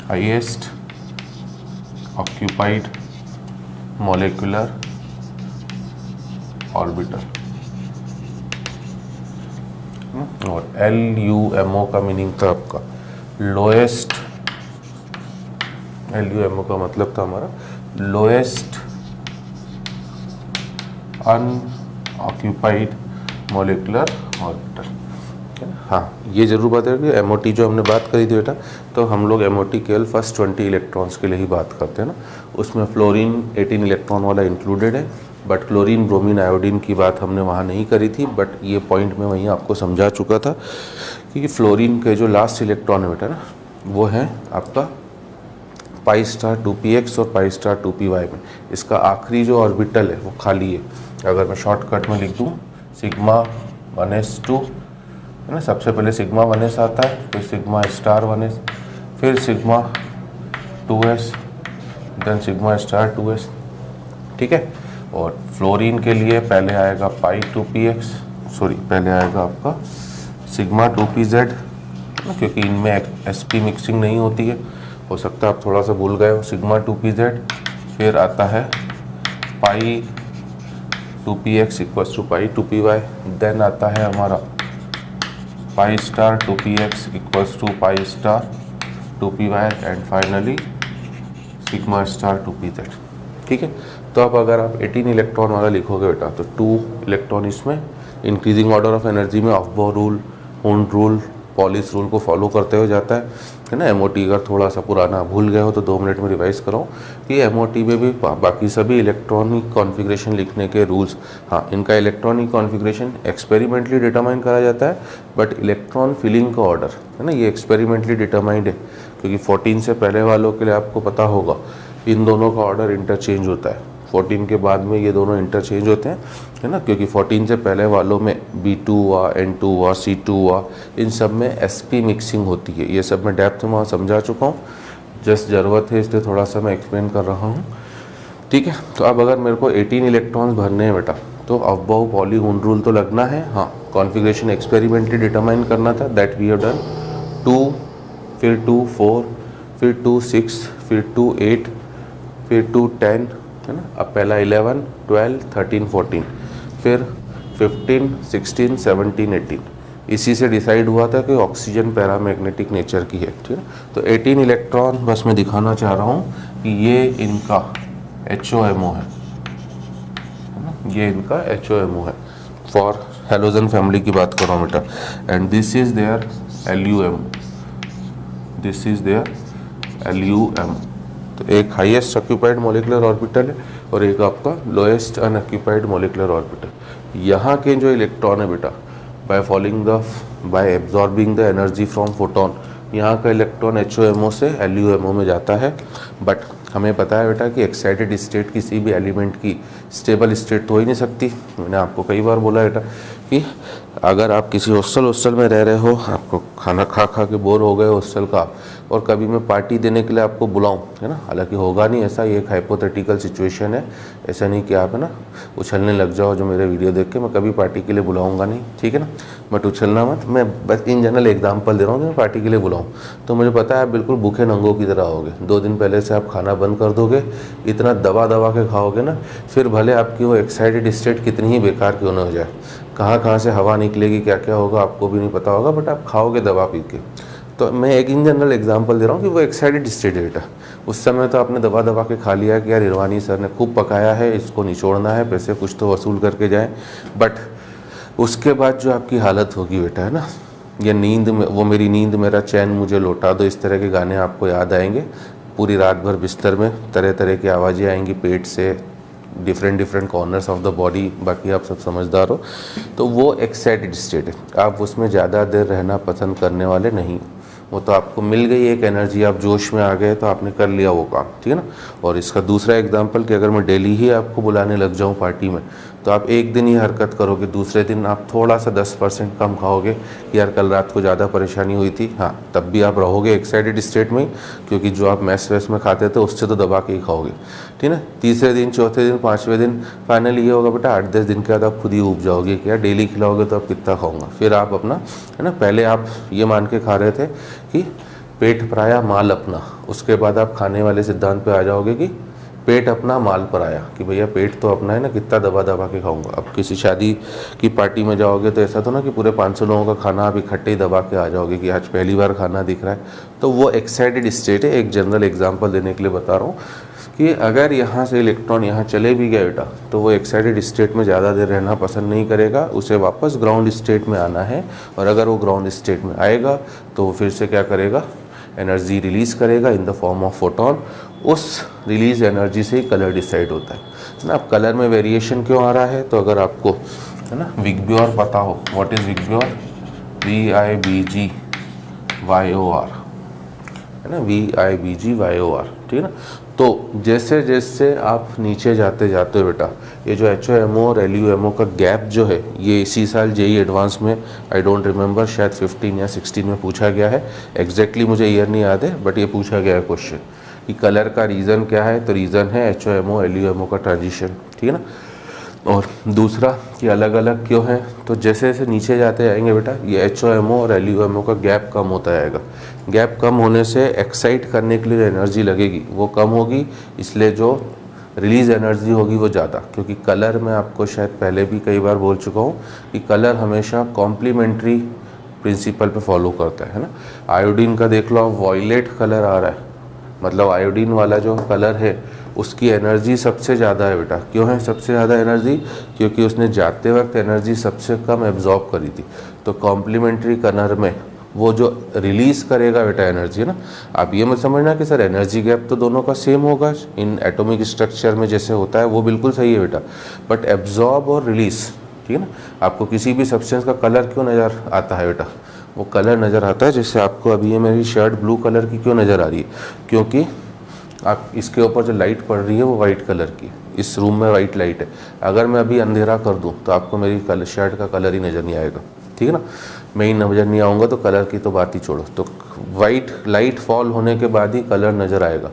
highest occupied molecular orbital। और LUMO का meaning था आपका लोएस्ट, LUMO का मतलब था हमारा लोएस्ट अनऑक्यूपाइड मोलिकुलर ऑर्बिटल। हाँ, ये जरूर बात है कि MOT जो हमने बात करी थी बेटा, तो हम लोग MOT केवल फर्स्ट 20 इलेक्ट्रॉन्स के लिए ही बात करते हैं ना। उसमें फ्लोरीन 18 इलेक्ट्रॉन वाला इंक्लूडेड है, बट क्लोरीन ब्रोमीन आयोडीन की बात हमने वहाँ नहीं करी थी। बट ये पॉइंट मैं वहीं आपको समझा चुका था कि फ्लोरीन के जो लास्ट इलेक्ट्रॉन है बेटा ना, वो है आपका π*2px और π*2py में। इसका आखिरी जो ऑर्बिटल है वो खाली है। अगर मैं शॉर्टकट में लिख दूँ σ1s2 है ना, सबसे पहले σ1s आता है, फिर σ*1s, फिर σ2s, देन σ*2s, ठीक है। और फ्लोरीन के लिए पहले आएगा π2px, सॉरी पहले आएगा आपका σ2pz, क्योंकि इनमें sp मिक्सिंग नहीं होती है, हो सकता है आप थोड़ा सा भूल गए हो, σ2pz। फिर आता है π2px equals to π2py, then आता है हमारा π*2px equals to π*2py and finally σ*2pz, ठीक है। तो अब अगर आप 18 इलेक्ट्रॉन वाला लिखोगे बेटा, तो 2 इलेक्ट्रॉन इसमें इंक्रीजिंग ऑर्डर ऑफ एनर्जी में Aufbau rule, Hund rule, Pauli's rule को फॉलो करते हुए जाता है ना। MOT अगर थोड़ा सा पुराना भूल गए हो तो 2 मिनट में रिवाइज कराऊँ कि MOT में भी बाकी सभी इलेक्ट्रॉनिक कॉन्फ़िगरेशन लिखने के रूल्स, हाँ इनका इलेक्ट्रॉनिक कॉन्फ़िगरेशन एक्सपेरिमेंटली डिटरमाइन करा जाता है, बट इलेक्ट्रॉन फिलिंग का ऑर्डर है ना, ये एक्सपेरिमेंटली डिटरमाइंड है, क्योंकि 14 से पहले वालों के लिए आपको पता होगा इन दोनों का ऑर्डर इंटरचेंज होता है। 14 के बाद में ये दोनों इंटरचेंज होते हैं, है ना, क्योंकि 14 से पहले वालों में B2 हुआ, N2 हुआ, C2 हुआ, इन सब में sp मिक्सिंग होती है। ये सब मैं डेप्थ में वहाँ समझा चुका हूँ, जस्ट ज़रूरत है इसलिए थोड़ा सा मैं एक्सप्लेन कर रहा हूँ, ठीक है। तो अब अगर मेरे को 18 इलेक्ट्रॉन्स भरने हैं बेटा, तो अफबाउ पॉली हुंड रूल तो लगना है, हाँ कॉन्फ़िगरेशन एक्सपेरिमेंटली डिटरमाइन करना था, दैट वी हैव डन। 2, फिर 2 4, फिर 2 6, फिर 2 8, फिर 2 10, है ना। अब पहला 11 12 13 14, फिर 15 16 17 18, इसी से डिसाइड हुआ था कि ऑक्सीजन पैरामैग्नेटिक नेचर की है, ठीक है। तो 18 इलेक्ट्रॉन बस मैं दिखाना चाह रहा हूँ कि ये इनका HOMO है ना, ये इनका HOMO है। फॉर हेलोजन फैमिली की बात कर रहा हूँ बेटा, and this is their LUMO, this is their LUMO। तो एक हाईएस्ट ऑक्यूपाइड मोलिकुलर ऑर्बिटल है और एक आपका लोएस्ट अनऑक्यूपाइड मोलिकुलर ऑर्बिटल। यहाँ के जो इलेक्ट्रॉन है बेटा, bye absorbing the energy from photon, यहाँ का इलेक्ट्रॉन HOMO से LUMO में जाता है। बट हमें पता है बेटा कि एक्साइटेड स्टेट किसी भी एलिमेंट की स्टेबल स्टेट तो हो ही नहीं सकती। मैंने आपको कई बार बोला बेटा कि अगर आप किसी हॉस्टल में रह रहे हो, आपको खाना खा खा के बोर हो गए हॉस्टल का, और कभी मैं पार्टी देने के लिए आपको बुलाऊं, है ना, हालांकि होगा नहीं ऐसा, ये एक हाइपोथेटिकल सिचुएशन है, ऐसा नहीं कि आप है ना उछलने लग जाओ जो मेरे वीडियो देख के, मैं कभी पार्टी के लिए बुलाऊंगा नहीं, ठीक है ना, बट उछलना मत, मैं बस इन जनरल एग्जाम्पल दे रहा हूँ कि मैं पार्टी के लिए बुलाऊँ। तो मुझे पता है आप बिल्कुल भूखे नंगों की तरह होगे, 2 दिन पहले से आप खाना बंद कर दोगे, इतना दबा दबा के खाओगे ना, फिर भले आपकी वो एक्साइटेड स्टेट कितनी ही बेकार क्यों ना हो जाए, कहाँ से हवा निकलेगी, क्या क्या होगा आपको भी नहीं पता होगा, बट आप खाओगे दबा पी के। तो मैं एक इन जनरल एग्जांपल दे रहा हूँ कि वो एक्साइटेड स्टेट है बेटा, उस समय तो आपने दबा दबा के खा लिया कि यार इरवानी सर ने खूब पकाया है, इसको निचोड़ना है, पैसे कुछ तो वसूल करके जाएं, बट उसके बाद जो आपकी हालत होगी बेटा, है ना, ये नींद में, वो मेरी नींद मेरा चैन मुझे लौटा दो, इस तरह के गाने आपको याद आएंगे, पूरी रात भर बिस्तर में तरह तरह की आवाज़ें आएंगी पेट से, different corners of the body, बाकी आप सब समझदार हो। तो वो एक्साइटेड स्टेट है, आप उसमें ज़्यादा देर रहना पसंद करने वाले नहीं, वो तो आपको मिल गई एक एनर्जी, आप जोश में आ गए तो आपने कर लिया वो काम, ठीक है ना। और इसका दूसरा एग्जांपल कि अगर मैं डेली ही आपको बुलाने लग जाऊं पार्टी में, तो आप एक दिन ही हरकत करोगे, दूसरे दिन आप थोड़ा सा 10% कम खाओगे कि यार कल रात को ज़्यादा परेशानी हुई थी, हाँ तब भी आप रहोगे एक्साइटेड स्टेट में, क्योंकि जो आप मैस वैस में खाते थे उससे तो दबा के ही खाओगे, ठीक है ना। तीसरे दिन, चौथे दिन, 5वें दिन फाइनली ये होगा बेटा 8-10 दिन के बाद आप खुद ही ऊब जाओगे कि यार डेली खिलाओगे तो आप कितना खाऊंगा, फिर आप अपना, है ना, पहले आप ये मान के खा रहे थे कि पेट पराया माल अपना, उसके बाद आप खाने वाले सिद्धांत पे आ जाओगे कि पेट अपना माल पराया, कि भैया पेट तो अपना है ना, कितना दबा दबा के खाऊंगा। अब किसी शादी की पार्टी में जाओगे तो ऐसा तो ना कि पूरे 500 लोगों का खाना आप इकट्ठे ही दबा के आ जाओगे कि आज पहली बार खाना दिख रहा है, तो वो एक्साइटेड स्टेट है। एक जनरल एग्जांपल देने के लिए बता रहा हूँ कि अगर यहाँ से इलेक्ट्रॉन यहाँ चले भी गए बेटा, तो वो एक्साइटेड स्टेट में ज़्यादा देर रहना पसंद नहीं करेगा, उसे वापस ग्राउंड स्टेट में आना है, और अगर वो ग्राउंड स्टेट में आएगा तो वो फिर से क्या करेगा, एनर्जी रिलीज़ करेगा in the form of photon. उस रिलीज एनर्जी से ही कलर डिसाइड होता है ना। अब कलर में वेरिएशन क्यों आ रहा है, तो अगर आपको, है ना, विग्योर पता हो, व्हाट इज़ विग्योर, VIBGYOR, है ना, VIBGYOR, ठीक है ना। तो जैसे जैसे आप नीचे जाते जाते हो बेटा, ये जो HOMO और LUMO का गैप जो है, ये इसी साल JEE एडवांस में, आई डोंट रिमेंबर, शायद 15 या 16 में पूछा गया है, एग्जैक्टली मुझे ईयर नहीं याद है, बट ये पूछा गया है क्वेश्चन कि कलर का रीज़न क्या है, तो रीज़न है HOMO LUMO का ट्रांजिशन, ठीक है ना। और दूसरा कि अलग अलग क्यों है, तो जैसे जैसे नीचे जाते जाएंगे बेटा, ये HOMO और LUMO का गैप कम होता जाएगा, गैप कम होने से एक्साइट करने के लिए जो एनर्जी लगेगी वो कम होगी, इसलिए जो रिलीज एनर्जी होगी वो ज़्यादा, क्योंकि कलर में आपको शायद पहले भी कई बार बोल चुका हूँ कि कलर हमेशा कॉम्प्लीमेंट्री प्रिंसिपल पे फॉलो करता है ना। आयोडीन का देख लो, वॉयलेट कलर आ रहा है, मतलब आयोडीन वाला जो कलर है उसकी एनर्जी सबसे ज़्यादा है बेटा। क्यों है सबसे ज़्यादा एनर्जी, क्योंकि उसने जाते वक्त एनर्जी सबसे कम एब्जॉर्ब करी थी। तो कॉम्प्लीमेंट्री कलर में वो जो रिलीज़ करेगा बेटा एनर्जी, है ना। आप ये मत समझना कि सर एनर्जी गैप तो दोनों का सेम होगा इन एटॉमिक स्ट्रक्चर में जैसे होता है, वो बिल्कुल सही है बेटा, बट एब्जॉर्ब और रिलीज़, ठीक है ना। आपको किसी भी सब्सटेंस का कलर क्यों नज़र आता है बेटा, वो कलर नज़र आता है, जैसे आपको अभी ये मेरी शर्ट ब्लू कलर की क्यों नज़र आ रही है, क्योंकि आप इसके ऊपर जो लाइट पड़ रही है वो वाइट कलर की, इस रूम में वाइट लाइट है। अगर मैं अभी अंधेरा कर दूं तो आपको मेरी शर्ट का कलर ही नज़र नहीं आएगा, ठीक है ना। मैं ही नज़र नहीं आऊँगा तो कलर की तो बात ही छोड़ो। तो वाइट लाइट फॉल होने के बाद ही कलर नज़र आएगा।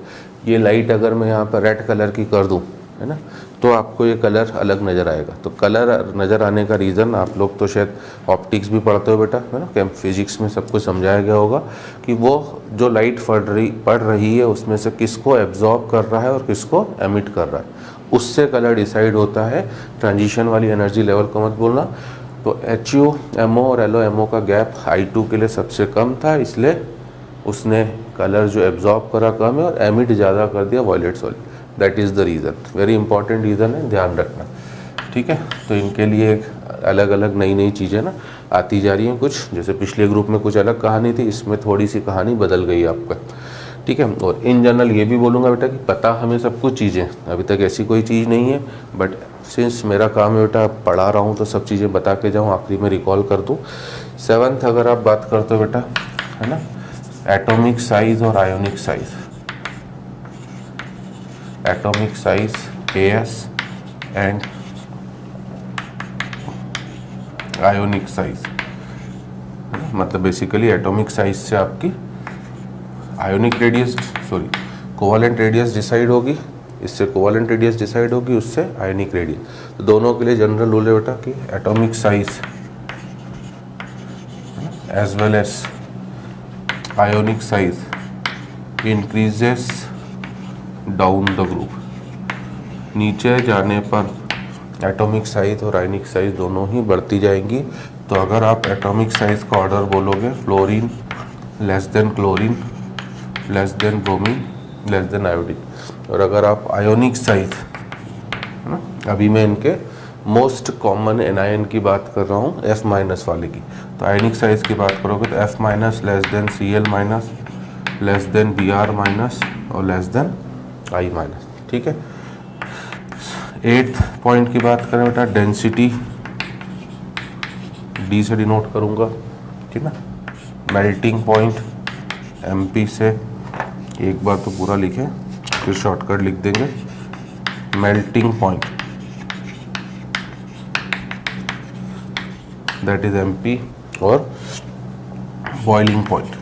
ये लाइट अगर मैं यहाँ पर रेड कलर की कर दूँ, है ना, तो आपको ये कलर अलग नज़र आएगा। तो कलर नज़र आने का रीज़न, आप लोग तो शायद ऑप्टिक्स भी पढ़ते हो बेटा, है ना, कैम फिजिक्स में सब कुछ समझाया गया होगा कि वो जो लाइट पड़ रही है उसमें से किसको एब्जॉर्ब कर रहा है और किसको एमिट कर रहा है, उससे कलर डिसाइड होता है। ट्रांजिशन वाली एनर्जी लेवल का मत बोलना। तो HOMO और LOMO का गैप I2 के लिए सबसे कम था, इसलिए उसने कलर जो एब्जॉर्ब करा कम है और एमिट ज़्यादा कर दिया violet solid. That is the reason, very important reason है, ध्यान रखना, ठीक है। तो इनके लिए एक अलग अलग नई नई चीज़ें ना आती जा रही हैं कुछ, जैसे पिछले ग्रुप में कुछ अलग कहानी थी, इसमें थोड़ी सी कहानी बदल गई आपका, ठीक है। और इन जनरल ये भी बोलूँगा बेटा कि पता हमें सब कुछ चीज़ें, अभी तक ऐसी कोई चीज़ नहीं है, बट सिंस मेरा काम है बेटा पढ़ा रहा हूँ तो सब चीज़ें बता के जाऊँ, आखिरी में रिकॉल कर दूँ। 7th अगर आप बात करते हो बेटा, है ना, एटॉमिक साइज और ionic size, atomic size AS and ionic size, मतलब बेसिकली एटॉमिक साइज से आपकी ionic radius covalent radius decide होगी, इससे कोवेलेंट रेडियस डिसाइड होगी, उससे आयोनिक रेडियस। तो दोनों के लिए जनरल रूल है बेटा कि atomic size as well as ionic size increases down the group. नीचे जाने पर एटॉमिक साइज और आयोनिक साइज दोनों ही बढ़ती जाएंगी। तो अगर आप एटॉमिक साइज का ऑर्डर बोलोगे fluorine less than chlorine less than bromine less than iodine, और अगर आप आयोनिक साइज, अभी मैं इनके मोस्ट कॉमन एनायन की बात कर रहा हूँ F माइनस वाले की, तो आयोनिक साइज की बात करोगे तो F minus less than Cl minus less than Br minus और लेस देन I माइनस। ठीक है, 8th पॉइंट की बात करें बेटा डेंसिटी, D से डिनोट करूँगा, ठीक ना। मेल्टिंग पॉइंट MP से, एक बार तो पूरा लिखें फिर शॉर्टकट लिख देंगे, melting point that is MP, और बॉइलिंग पॉइंट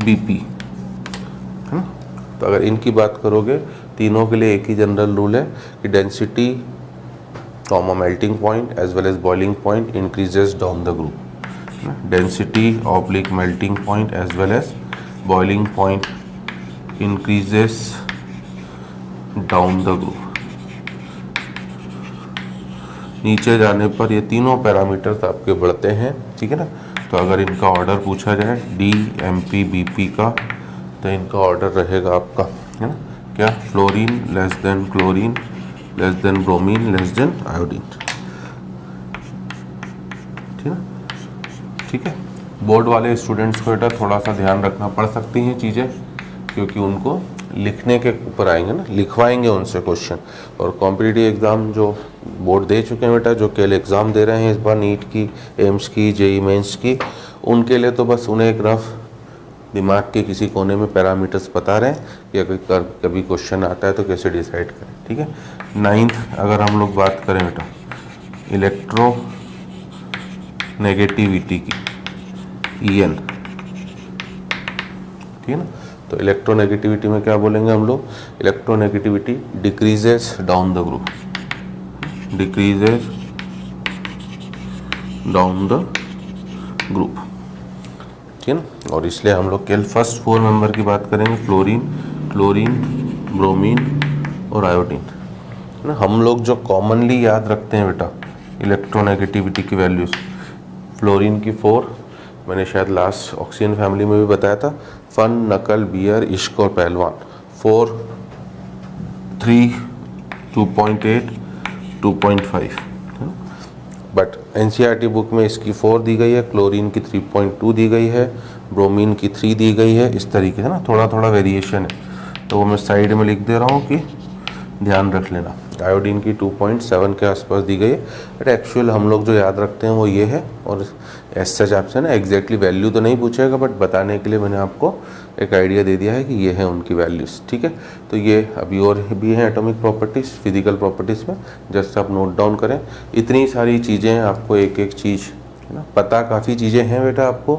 BP, है ना। तो अगर इनकी बात करोगे तीनों के लिए एक ही जनरल रूल है कि density comma melting point as well as boiling point increases down the group. Density oblique melting point as well as boiling point increases down the group. नीचे जाने पर ये तीनों पैरामीटर्स आपके बढ़ते हैं, ठीक है ना। तो अगर इनका ऑर्डर पूछा जाए D MP BP का, तो इनका ऑर्डर रहेगा आपका, है ना, क्या, fluorine less than chlorine less than bromine less than iodine, ठीक है। ठीक है, बोर्ड वाले स्टूडेंट्स को बेटा थोड़ा सा ध्यान रखना पड़ सकती हैं चीज़ें, क्योंकि उनको लिखने के ऊपर आएंगे ना, लिखवाएंगे उनसे क्वेश्चन। और कॉम्पिटिटिव एग्ज़ाम जो बोर्ड दे चुके हैं बेटा, जो केवल एग्ज़ाम दे रहे हैं इस बार नीट की, एम्स की, जेई मेंस की, उनके लिए तो बस उन्हें एक रफ दिमाग के किसी कोने में पैरामीटर्स बता रहे हैं कि अगर कभी क्वेश्चन आता है तो कैसे डिसाइड करें, ठीक है। 9th अगर हम लोग बात करें बेटा इलेक्ट्रो नेगेटिविटी की, EN, ठीक है ना। तो इलेक्ट्रोनेगेटिविटी में क्या बोलेंगे हम लोग, electronegativity decreases down the group, decreases down the group, ठीक है ना। और इसलिए हम लोग केवल फर्स्ट 4 मेंबर की बात करेंगे, फ्लोरीन, क्लोरीन, ब्रोमीन और आयोडीन, है ना। हम लोग जो कॉमनली याद रखते हैं बेटा इलेक्ट्रोनेगेटिविटी की वैल्यूज़, फ्लोरीन की 4, मैंने शायद लास्ट ऑक्सीजन फैमिली में भी बताया था, फन, नकल, बियर, इश्क और पहलवान, 4, 3, 2.8, 2.5, बट एनसीईआरटी बुक में इसकी 4 दी गई है, क्लोरीन की 3.2 दी गई है, ब्रोमीन की 3 दी गई है, इस तरीके से ना थोड़ा थोड़ा वेरिएशन है, तो वो मैं साइड में लिख दे रहा हूँ कि ध्यान रख लेना। आयोडीन की 2.7 के आसपास दी गई है, बट एक्चुअल हम लोग जो याद रखते हैं वो ये है। और एज सच आपसे ना एग्जैक्टली वैल्यू तो नहीं पूछेगा, बट बताने के लिए मैंने आपको एक आइडिया दे दिया है कि ये है उनकी वैल्यूज़, ठीक है। तो ये अभी और भी हैं एटॉमिक प्रॉपर्टीज़, फिजिकल प्रॉपर्टीज़ में, जस्ट आप नोट डाउन करें। इतनी सारी चीज़ें हैं, आपको एक एक चीज़ है ना पता, काफ़ी चीज़ें हैं बेटा आपको,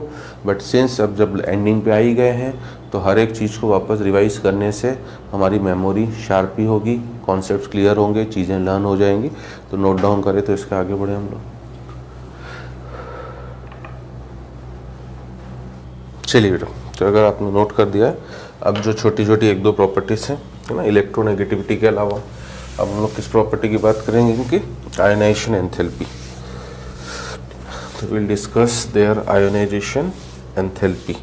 बट सिंस अब जब एंडिंग पे आ ही गए हैं तो हर एक चीज़ को वापस रिवाइज करने से हमारी मेमोरी शार्प ही होगी, कॉन्सेप्ट्स क्लियर होंगे, चीज़ें लर्न हो जाएंगी। तो नोट डाउन करें तो इसके आगे बढ़े हम लोग। चलिए बेटा, तो अगर आपने नोट कर दिया है, अब जो छोटी छोटी 1-2 प्रॉपर्टीज़ हैं, है ना, इलेक्ट्रोनेगेटिविटी के अलावा अब हम लोग किस प्रॉपर्टी की बात करेंगे, इनकी आयनाइजेशन एंथैल्पी। तो will discuss their ionization enthalpy.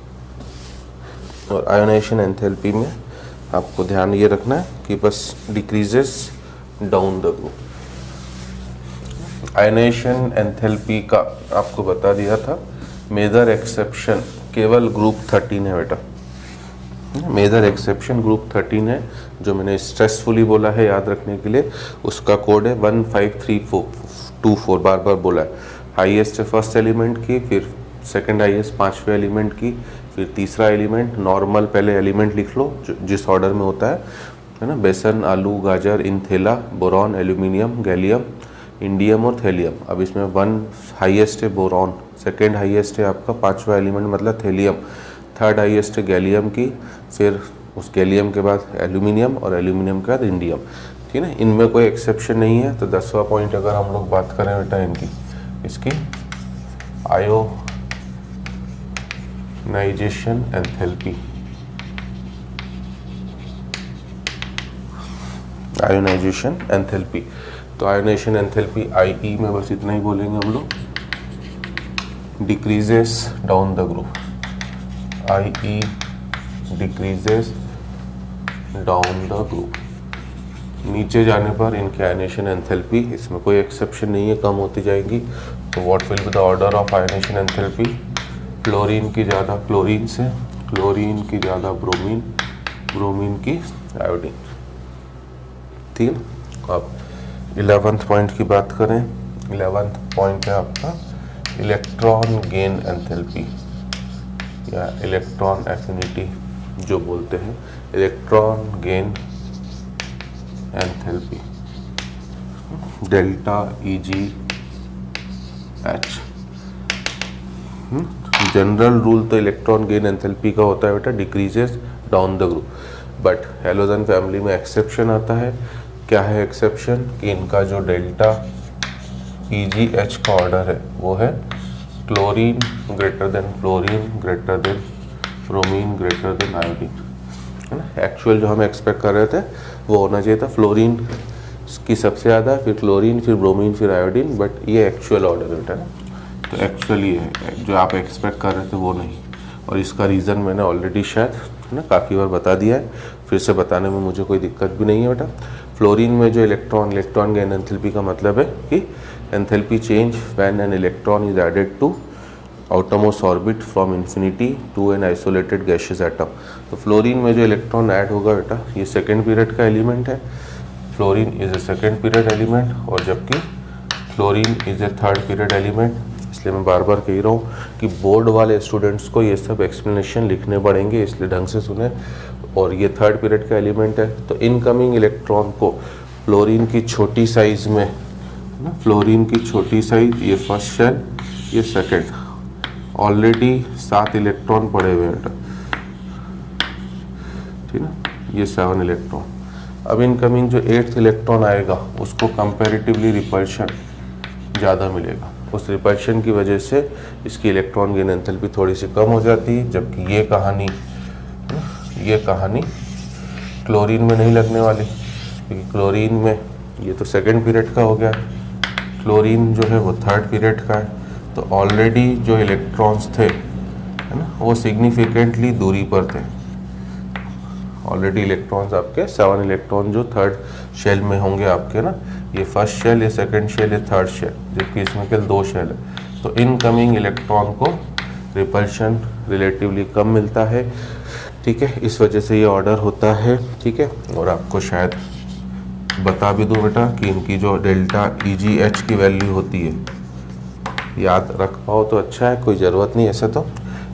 और आयोनाइजेशन एंथैल्पी में आपको ध्यान ये रखना है कि बस decreases down the group. Ionization enthalpy का आपको बता दिया था, मेजर एक्सेप्शन केवल ग्रुप 13 है बेटा, मेजर एक्सेप्शन ग्रुप 13 है, जो मैंने स्ट्रेसफुली बोला है याद रखने के लिए, उसका कोड है 15324, बार बार बोला है। हाईएस्ट है फर्स्ट एलिमेंट की, फिर सेकंड हाईएस्ट 5वें एलिमेंट की, फिर तीसरा एलिमेंट, नॉर्मल पहले एलिमेंट लिख लो जिस ऑर्डर में होता है है ना, बेसन, आलू, गाजर, इनथेला, बोरॉन, एल्यूमिनियम, गैलियम, इंडियम और थेलियम। अब इसमें 1 हाईएस्ट है बोरॉन, सेकेंड हाईएस्ट है आपका 5वां एलिमेंट मतलब थेलियम, थर्ड हाईएस्ट है गैलियम की, फिर उस गैलियम के बाद एल्यूमिनियम और एल्यूमिनियम के बाद इंडियम। ठीक है ना, इनमें कोई एक्सेप्शन नहीं है। तो 10वां पॉइंट अगर हम लोग बात करें बेटा इनकी, इसकी आयोनाइजेशन एंथैल्पी, आयोनाइजेशन एंथैल्पी। तो आयोनाइजेशन एंथैल्पी IE में बस इतना ही बोलेंगे हम लोग, decreases down the group, IE decreases down the group. नीचे जाने पर इनकी आयोनाइजेशन एंथैल्पी, इसमें कोई एक्सेप्शन नहीं है, कम होती जाएगी। तो what will be the order of ionisation enthalpy, chlorine की ज़्यादा क्लोरीन से, क्लोरीन की ज़्यादा ब्रोमीन, ब्रोमीन की आयोडीन। ठीक। अब 11th पॉइंट की बात करें, 11th पॉइंट है आपका इलेक्ट्रॉन गेन एंथैल्पी या इलेक्ट्रॉन एफिनिटी जो बोलते हैं, electron gain enthalpy, delta EgH। General rule तो इलेक्ट्रॉन गेन एंथैल्पी का होता है बेटा decreases down the group, but halogen family में एक्सेप्शन आता है। क्या है एक्सेप्शन, कि इनका जो डेल्टा EgH का ऑर्डर है वो है chlorine greater than fluorine greater than bromine greater than iodine, है ना। एक्चुअल जो हम एक्सपेक्ट कर रहे थे वो होना चाहिए था फ्लोरीन की सबसे ज़्यादा, फिर क्लोरीन, फिर ब्रोमीन, फिर आयोडीन, बट ये एक्चुअल ऑर्डर बेटा ना। तो एक्चुअल ये है जो आप एक्सपेक्ट कर रहे थे वो नहीं, और इसका रीज़न मैंने ऑलरेडी शायद है ना काफ़ी बार बता दिया है, फिर से बताने में मुझे कोई दिक्कत भी नहीं है बेटा। फ्लोरीन में जो इलेक्ट्रॉन गेन एंथैल्पी का मतलब है कि enthalpy change when an electron is added to outermost orbit from infinity to an isolated gaseous atom। तो फ्लोरीन में जो इलेक्ट्रॉन ऐड होगा बेटा ये सेकेंड पीरियड का एलिमेंट है, fluorine is a second period element, और जबकि fluorine is a third period element. इसलिए मैं बार बार कह रहा हूँ कि बोर्ड वाले स्टूडेंट्स को ये सब एक्सप्लेनेशन लिखने पड़ेंगे, इसलिए ढंग से सुने। और ये थर्ड पीरियड का एलिमेंट है, तो इनकमिंग इलेक्ट्रॉन को फ्लोरीन की छोटी साइज में, फ्लोरीन की छोटी साइज, ये फर्स्ट शेल, ये सेकेंड, ऑलरेडी 7 इलेक्ट्रॉन पड़े हुए हैं, ठीक है, ये 7 इलेक्ट्रॉन। अब इनकमिंग जो 8th इलेक्ट्रॉन आएगा उसको कंपैरेटिवली रिपल्शन ज़्यादा मिलेगा, उस रिपल्शन की वजह से इसकी इलेक्ट्रॉन गेन एंथैल्पी थोड़ी सी कम हो जाती है। जबकि ये कहानी क्लोरीन में नहीं लगने वाली, क्योंकि क्लोरीन में ये तो सेकेंड पीरियड का हो गया, क्लोरीन जो है वो थर्ड पीरियड का है। तो ऑलरेडी जो इलेक्ट्रॉन्स थे है ना वो सिग्निफिकेंटली दूरी पर थे। ऑलरेडी इलेक्ट्रॉन्स आपके 7 इलेक्ट्रॉन जो थर्ड शेल में होंगे आपके ना, ये फर्स्ट शेल, ये सेकंड शेल, ये थर्ड शेल, जबकि इसमें केवल 2 शेल है। तो इनकमिंग इलेक्ट्रॉन को रिपल्शन रिलेटिवली कम मिलता है, ठीक है, इस वजह से ये ऑर्डर होता है, ठीक है। और आपको शायद बता भी दूँ बेटा कि इनकी जो डेल्टा EgH की वैल्यू होती है, याद रख पाओ तो अच्छा है, कोई ज़रूरत नहीं ऐसे तो,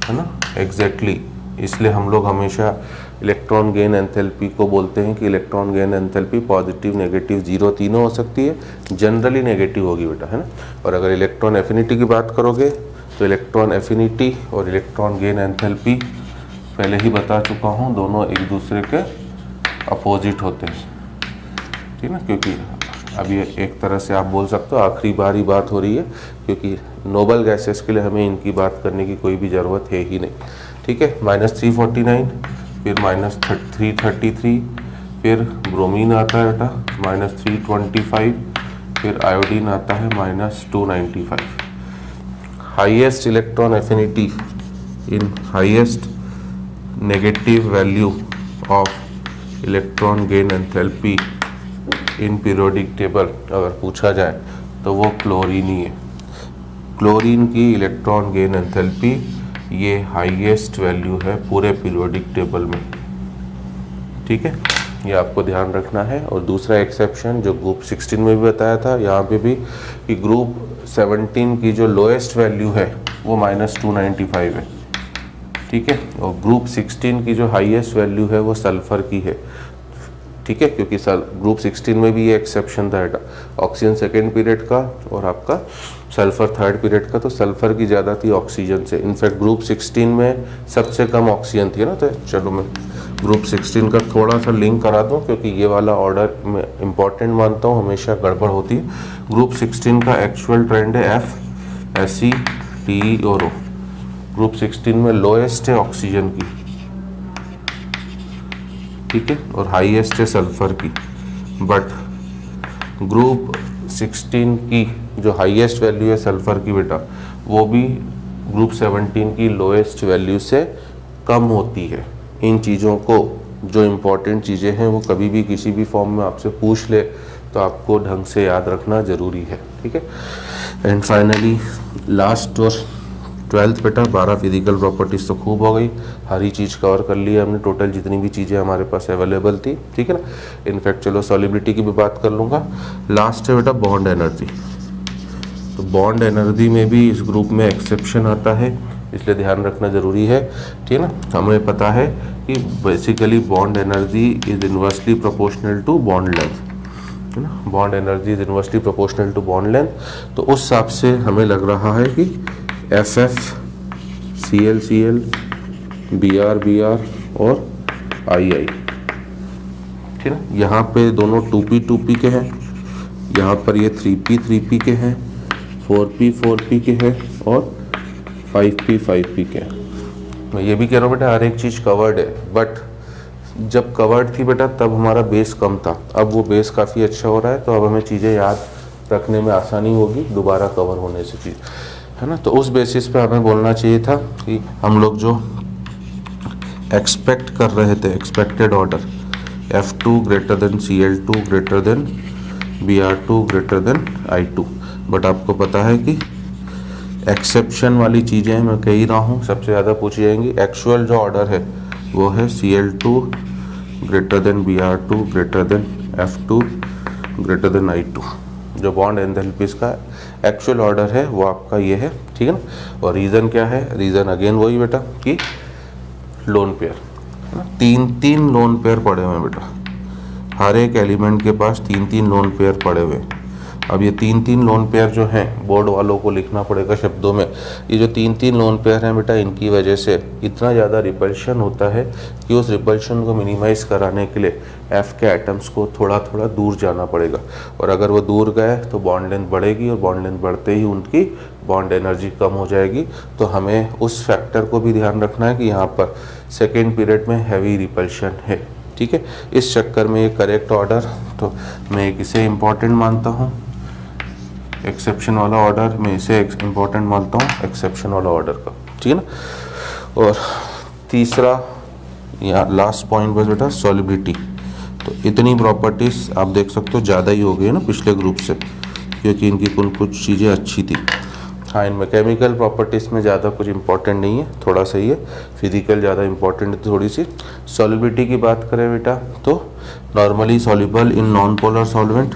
है ना, एग्जैक्टली। इसलिए हम लोग हमेशा इलेक्ट्रॉन गेन एंथैल्पी को बोलते हैं कि electron gain enthalpy positive, negative, zero तीनों हो सकती है, जनरली नेगेटिव होगी बेटा, है ना। और अगर इलेक्ट्रॉन एफिनिटी की बात करोगे तो इलेक्ट्रॉन एफिनिटी और इलेक्ट्रॉन गेन एंथैल्पी पहले ही बता चुका हूँ, दोनों एक दूसरे के अपोजिट होते हैं, ठीक है ना। क्योंकि अब ये एक तरह से आप बोल सकते हो आखिरी बार ही बात हो रही है, क्योंकि नोबल गैसेस के लिए हमें इनकी बात करने की कोई भी ज़रूरत है ही नहीं, ठीक है। -349, फिर -333, फिर ब्रोमीन आता है बेटा -325, फिर आयोडीन आता है -295। Highest electron affinity in highest negative value of electron gain enthalpy in periodic table अगर पूछा जाए तो वो क्लोरीन ही है। क्लोरीन की इलेक्ट्रॉन गेन एंथैल्पी ये हाईएस्ट वैल्यू है पूरे पीरियोडिक टेबल में, ठीक है, ये आपको ध्यान रखना है। और दूसरा एक्सेप्शन जो ग्रुप 16 में भी बताया था, यहाँ पे भी कि ग्रुप 17 की जो लोएस्ट वैल्यू है वो -295 है, ठीक है, और ग्रुप 16 की जो हाईएस्ट वैल्यू है वो सल्फर की है, ठीक है, क्योंकि ग्रुप 16 में भी ये एक्सेप्शन था बेटा, ऑक्सीजन सेकेंड पीरियड का और आपका सल्फर थर्ड पीरियड का, तो सल्फर की ज़्यादा थी ऑक्सीजन से। इनफैक्ट ग्रुप 16 में सबसे कम ऑक्सीजन थी ना। तो चलो मैं ग्रुप 16 का थोड़ा सा लिंक करा दूँ, क्योंकि ये वाला ऑर्डर मैं इंपॉर्टेंट मानता हूँ, हमेशा गड़बड़ होती है। ग्रुप 16 का एक्चुअल ट्रेंड है एफ, एस, टी और ओ। ग्रुप 16 में लोएस्ट है ऑक्सीजन की, ठीक है, और हाईएस्ट है सल्फर की। बट ग्रुप 16 की जो हाईएस्ट वैल्यू है सल्फर की बेटा, वो भी ग्रुप 17 की लोएस्ट वैल्यू से कम होती है। इन चीज़ों को, जो इम्पोर्टेंट चीज़ें हैं, वो कभी भी किसी भी फॉर्म में आपसे पूछ ले तो आपको ढंग से याद रखना ज़रूरी है, ठीक है। एंड फाइनली लास्ट और 12th बेटा 12 फिजिकल प्रॉपर्टीज़ तो खूब हो गई, हर ही चीज़ कवर कर ली हमने, टोटल जितनी भी चीज़ें हमारे पास अवेलेबल थी, ठीक है ना। इनफैक्ट चलो सॉलिबिलिटी की भी बात कर लूँगा। लास्ट है बेटा बॉन्ड एनर्जी। तो बॉन्ड एनर्जी में भी इस ग्रुप में एक्सेप्शन आता है, इसलिए ध्यान रखना ज़रूरी है, ठीक है ना। हमें पता है कि basically bond energy is inversely proportional to bond length, है ना। Bond energy is inversely proportional to bond length. तो उस हिसाब से हमें लग रहा है कि FF, CL, CL, BR, BR और II, ठीक है ना। यहाँ पे दोनों 2P, 2P के हैं, यहाँ पर ये 3P, 3P के हैं, 4P, 4P के हैं और 5P, 5P के हैं। मैं ये भी कह रहा हूँ बेटा हर एक चीज़ कवर्ड है, बट जब कवर्ड थी बेटा तब हमारा बेस कम था, अब वो बेस काफ़ी अच्छा हो रहा है, तो अब हमें चीज़ें याद रखने में आसानी होगी दोबारा कवर होने से, चीज़ है ना। तो उस बेसिस पे हमें बोलना चाहिए था कि हम लोग जो एक्सपेक्ट कर रहे थे, expected order F2 greater than CL2 greater than BR2 greater than I2, but आपको पता है कि एक्सेप्शन वाली चीज़ें मैं कह ही रहा हूँ सबसे ज़्यादा पूछी जाएंगी। एक्चुअल जो ऑर्डर है वो है CL2 greater than BR2 greater than F2 greater than I2। जो बॉन्ड एंथैल्पीज का एक्चुअल ऑर्डर है वो आपका ये है, ठीक है ना। और रीज़न क्या है, रीज़न अगेन वही बेटा कि लोन पेयर, है ना। 3-3 लोन पेयर पड़े हुए हैं बेटा, हर एक एलिमेंट के पास 3-3 लोन पेयर पड़े हुए हैं। अब ये 3-3 लोन पेयर जो हैं, बोर्ड वालों को लिखना पड़ेगा शब्दों में, ये जो 3-3 लोन पेयर हैं बेटा, इनकी वजह से इतना ज़्यादा रिपल्शन होता है कि उस रिपल्शन को मिनिमाइज़ कराने के लिए F के एटम्स को थोड़ा थोड़ा दूर जाना पड़ेगा, और अगर वो दूर गए तो बॉन्ड लेंथ बढ़ेगी, और बॉन्ड लेंथ बढ़ते ही उनकी बॉन्ड एनर्जी कम हो जाएगी। तो हमें उस फैक्टर को भी ध्यान रखना है कि यहाँ पर सेकेंड पीरियड में हैवी रिपल्शन है, ठीक है। इस चक्कर में ये करेक्ट ऑर्डर, तो मैं इसे इम्पॉर्टेंट मानता हूँ, एक्सेप्शन वाला ऑर्डर मैं इसे इम्पॉर्टेंट मानता हूँ, एक्सेप्शन वाला ऑर्डर का, ठीक है ना। और तीसरा या लास्ट पॉइंट बस बेटा सॉलिबिलिटी। तो इतनी प्रॉपर्टीज़ आप देख सकते हो ज़्यादा ही हो गई ना पिछले ग्रुप से, क्योंकि इनकी कुछ चीज़ें अच्छी थी। हाँ, इनमें केमिकल प्रॉपर्टीज़ में ज़्यादा कुछ इंपॉर्टेंट नहीं है, थोड़ा सा ही है, फिजिकल ज़्यादा इंपॉर्टेंट है थोड़ी सी। सॉलिबिलिटी की बात करें बेटा तो normally soluble in non polar solvent,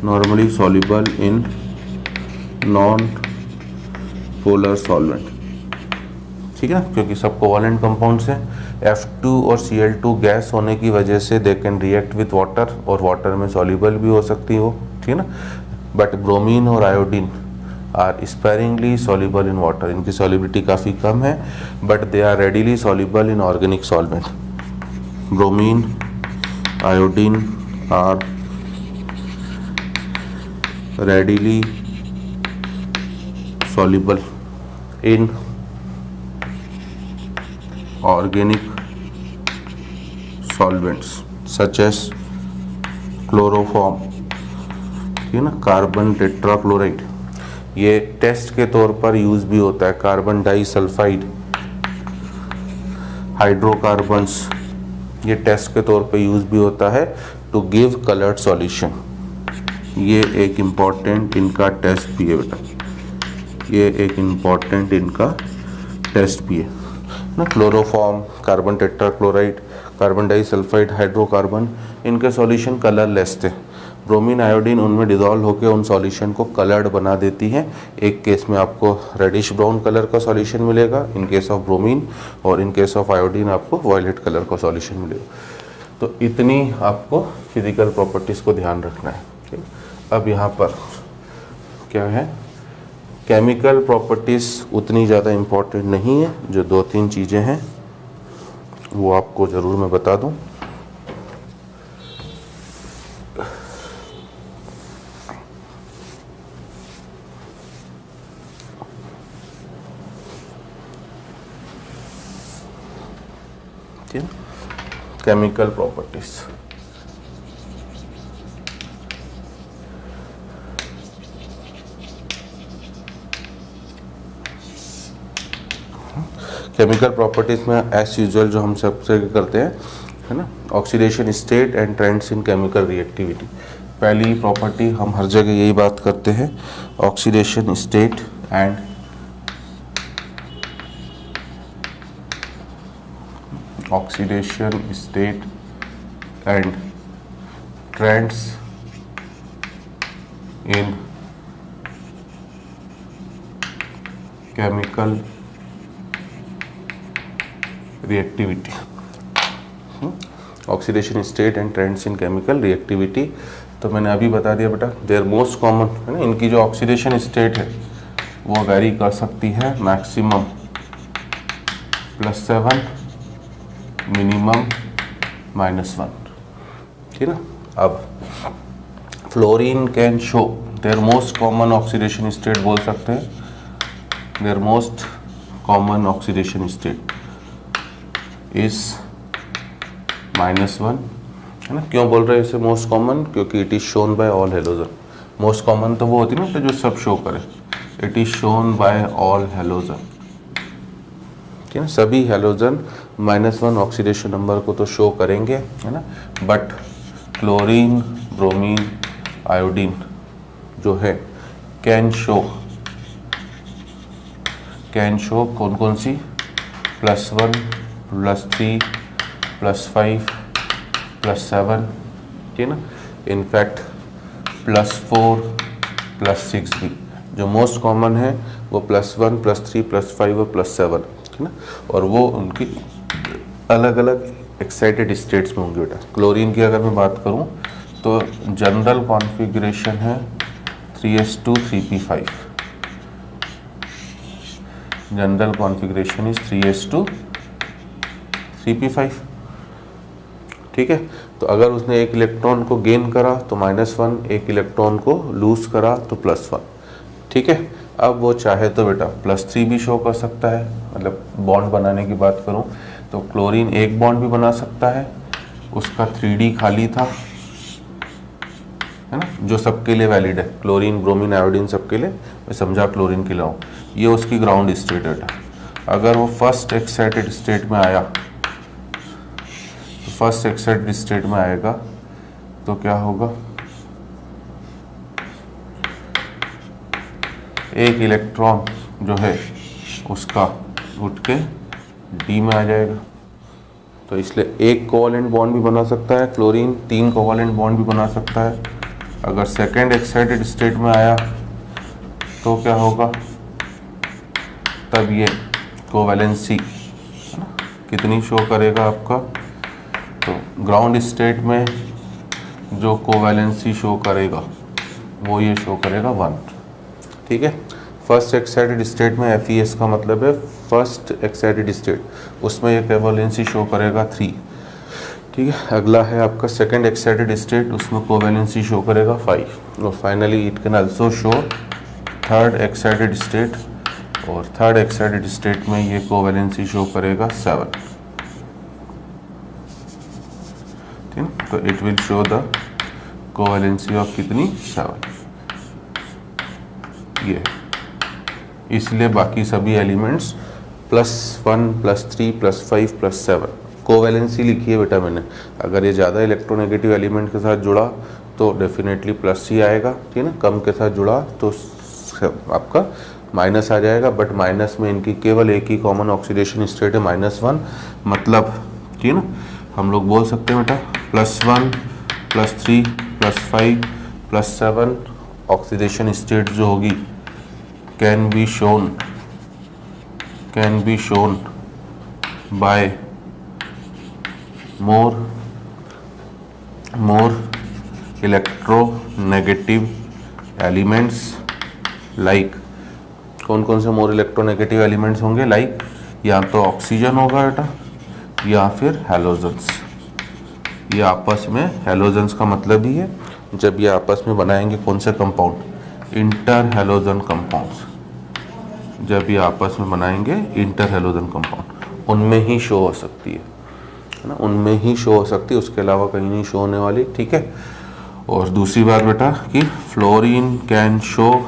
normally soluble in non polar solvent, ठीक है ना, क्योंकि सब कोवैलेंट कंपाउंड्स हैं। F2 और Cl2 गैस होने की वजह से they can react with water, और वाटर में सॉल्युबल भी हो सकती हो, ठीक है ना। बट ब्रोमीन और iodine are sparingly soluble in water, इनकी सॉल्युबिलिटी काफ़ी कम है, but they are readily soluble in organic solvent. Bromine, iodine are readily soluble in organic solvents such as chloroform, ठीक है ना, कार्बन टेट्राक्लोराइड, ये टेस्ट के तौर पर यूज भी होता है। कार्बन डाइसल्फाइड, हाइड्रोकार्बन्स, ये टेस्ट के तौर पे यूज भी होता है टू गिव कलर्ड सॉल्यूशन। ये एक इम्पॉर्टेंट इनका टेस्ट भी है बेटा, ये एक इम्पॉर्टेंट इनका टेस्ट भी है ना। Chloroform, carbon tetrachloride, carbon disulphide, hydrocarbon, इनके सॉल्यूशन कलरलेस थे, ब्रोमीन आयोडीन उनमें डिजॉल्व होकर उन सॉल्यूशन को कलर्ड बना देती हैं। एक केस में आपको रेडिश ब्राउन कलर का सॉल्यूशन मिलेगा इन केस ऑफ ब्रोमीन, और इन केस ऑफ आयोडीन आपको वायलेट कलर का सॉल्यूशन मिलेगा। तो इतनी आपको फिजिकल प्रॉपर्टीज़ को ध्यान रखना है। ठीक, अब यहाँ पर क्या है, केमिकल प्रॉपर्टीज़ उतनी ज़्यादा इम्पोर्टेंट नहीं है। जो 2-3 चीज़ें हैं वो आपको ज़रूर मैं बता दूँ। केमिकल प्रॉपर्टीज, केमिकल प्रॉपर्टीज में एज यूजुअल जो हम सबसे करते हैं है ना, oxidation state and trends in chemical reactivity. पहली प्रॉपर्टी हम हर जगह यही बात करते हैं, oxidation state and oxidation state and trends in chemical reactivity। Oxidation state and trends in chemical reactivity, तो मैंने अभी बता दिया बेटा, देयर मोस्ट कॉमन है ना, इनकी जो ऑक्सीडेशन स्टेट है वो वेरी कर सकती है, मैक्सिमम +7 मिनिमम -1। ठीक ना। अब fluorine can show their most common oxidation state, बोल सकते हैं their most common oxidation state is -1 है ना। क्यों बोल रहे हैं इसे मोस्ट कॉमन, क्योंकि it is shown by all halogen. Most common तो वो होती है ना जो सब शो करे, it is shown by all halogen. ठीक है, सभी हेलोजन -1 ऑक्सीडेशन नंबर को तो शो करेंगे है ना, बट क्लोरीन, ब्रोमीन, आयोडीन जो है कैन शो कौन कौन सी, +1, +3, +5, +7, ठीक है ना। इनफैक्ट +4, +6 भी जो मोस्ट कॉमन है वो +1, +3, +5 और +7 है ना, और वो उनकी अलग अलग एक्साइटेड स्टेट्स में होंगे बेटा। क्लोरीन की अगर मैं बात करूं तो जनरल कॉन्फ़िगरेशन है 3s2 3p5, general configuration is 3s2 3p5। ठीक है, तो अगर उसने एक इलेक्ट्रॉन को गेन करा तो -1, एक इलेक्ट्रॉन को लूज करा तो +1। ठीक है, अब वो चाहे तो बेटा +3 भी शो कर सकता है, मतलब बॉन्ड बनाने की बात करूं तो क्लोरीन एक बॉन्ड भी बना सकता है, उसका 3D खाली था है ना, जो सबके लिए वैलिड है, क्लोरीन, ब्रोमीन, आयोडीन सबके लिए, मैं समझा क्लोरीन के लिए ये उसकी ग्राउंड स्टेट है। अगर वो फर्स्ट एक्साइटेड स्टेट में आया तो फर्स्ट एक्साइटेड स्टेट में आएगा तो क्या होगा, एक इलेक्ट्रॉन जो है उसका उठ के डी में आ जाएगा, तो इसलिए एक कोवैलेंट बॉन्ड भी बना सकता है क्लोरीन, 3 कोवैलेंट बॉन्ड भी बना सकता है। अगर सेकेंड एक्साइटेड स्टेट में आया तो क्या होगा, तब ये कोवैलेंसी कितनी शो करेगा आपका, तो ग्राउंड स्टेट में जो कोवैलेंसी शो करेगा वो ये शो करेगा 1। ठीक है, फर्स्ट एक्साइटेड स्टेट में FES का मतलब है फर्स्ट एक्साइटेड स्टेट, उसमें ये कोवैलेंसी शो करेगा 3। ठीक है, अगला है आपका सेकंड एक्साइटेड स्टेट, उसमें कोवैलेंसी शो करेगा 5, और finally it can also show third excited state, और थर्ड एक्साइटेड स्टेट में ये कोवैलेंसी शो करेगा 7। ठीक है, तो it will show the covalency of कितनी, 7। ये इसलिए बाकी सभी एलिमेंट्स +1, +3, +5, +7 कोवैलेंसी लिखी है बेटा मैंने। अगर ये ज़्यादा इलेक्ट्रोनेगेटिव एलिमेंट के साथ जुड़ा तो डेफिनेटली प्लस ही आएगा, ठीक है ना। कम के साथ जुड़ा तो आपका माइनस आ जाएगा, बट माइनस में इनकी केवल एक ही कॉमन ऑक्सीडेशन स्टेट है -1, मतलब ठीक है ना। हम लोग बोल सकते हैं बेटा +1, +3, +5 +7 ऑक्सीडेशन स्टेट जो होगी can be shown by more electronegative elements like, कौन कौन से मोर इलेक्ट्रोनेगेटिव एलिमेंट्स होंगे, लाइक या तो ऑक्सीजन होगा बेटा या फिर हैलोजेंस। ये आपस में, हैलोजेंस का मतलब ही है जब ये आपस में बनाएंगे कौन से कंपाउंड, इंटर हैलोजन कंपाउंड्स, जब ये आपस में बनाएंगे इंटर हैलोजन कंपाउंड उनमें ही शो हो सकती है ना, उनमें ही शो हो सकती है, उसके अलावा कहीं नहीं शो होने वाली, ठीक है। और दूसरी बात बेटा कि fluorine can show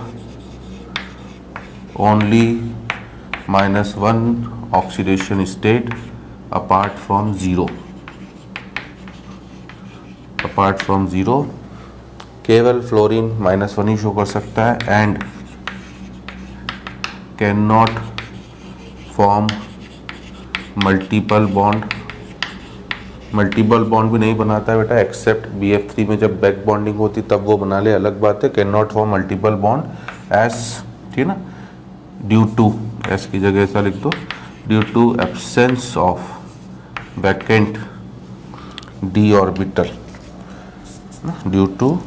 only -1 oxidation state apart from zero, केवल फ्लोरीन -1 ही शो कर सकता है, and can not form multiple bond भी नहीं बनाता है बेटा, एक्सेप्ट BF3 में जब बैक बॉन्डिंग होती तब वो बना ले, अलग बात है। Can not form multiple bond S, ठीक है ना, ड्यू टू, एस की जगह ऐसा लिख दो, due to absence of vacant d orbital, due to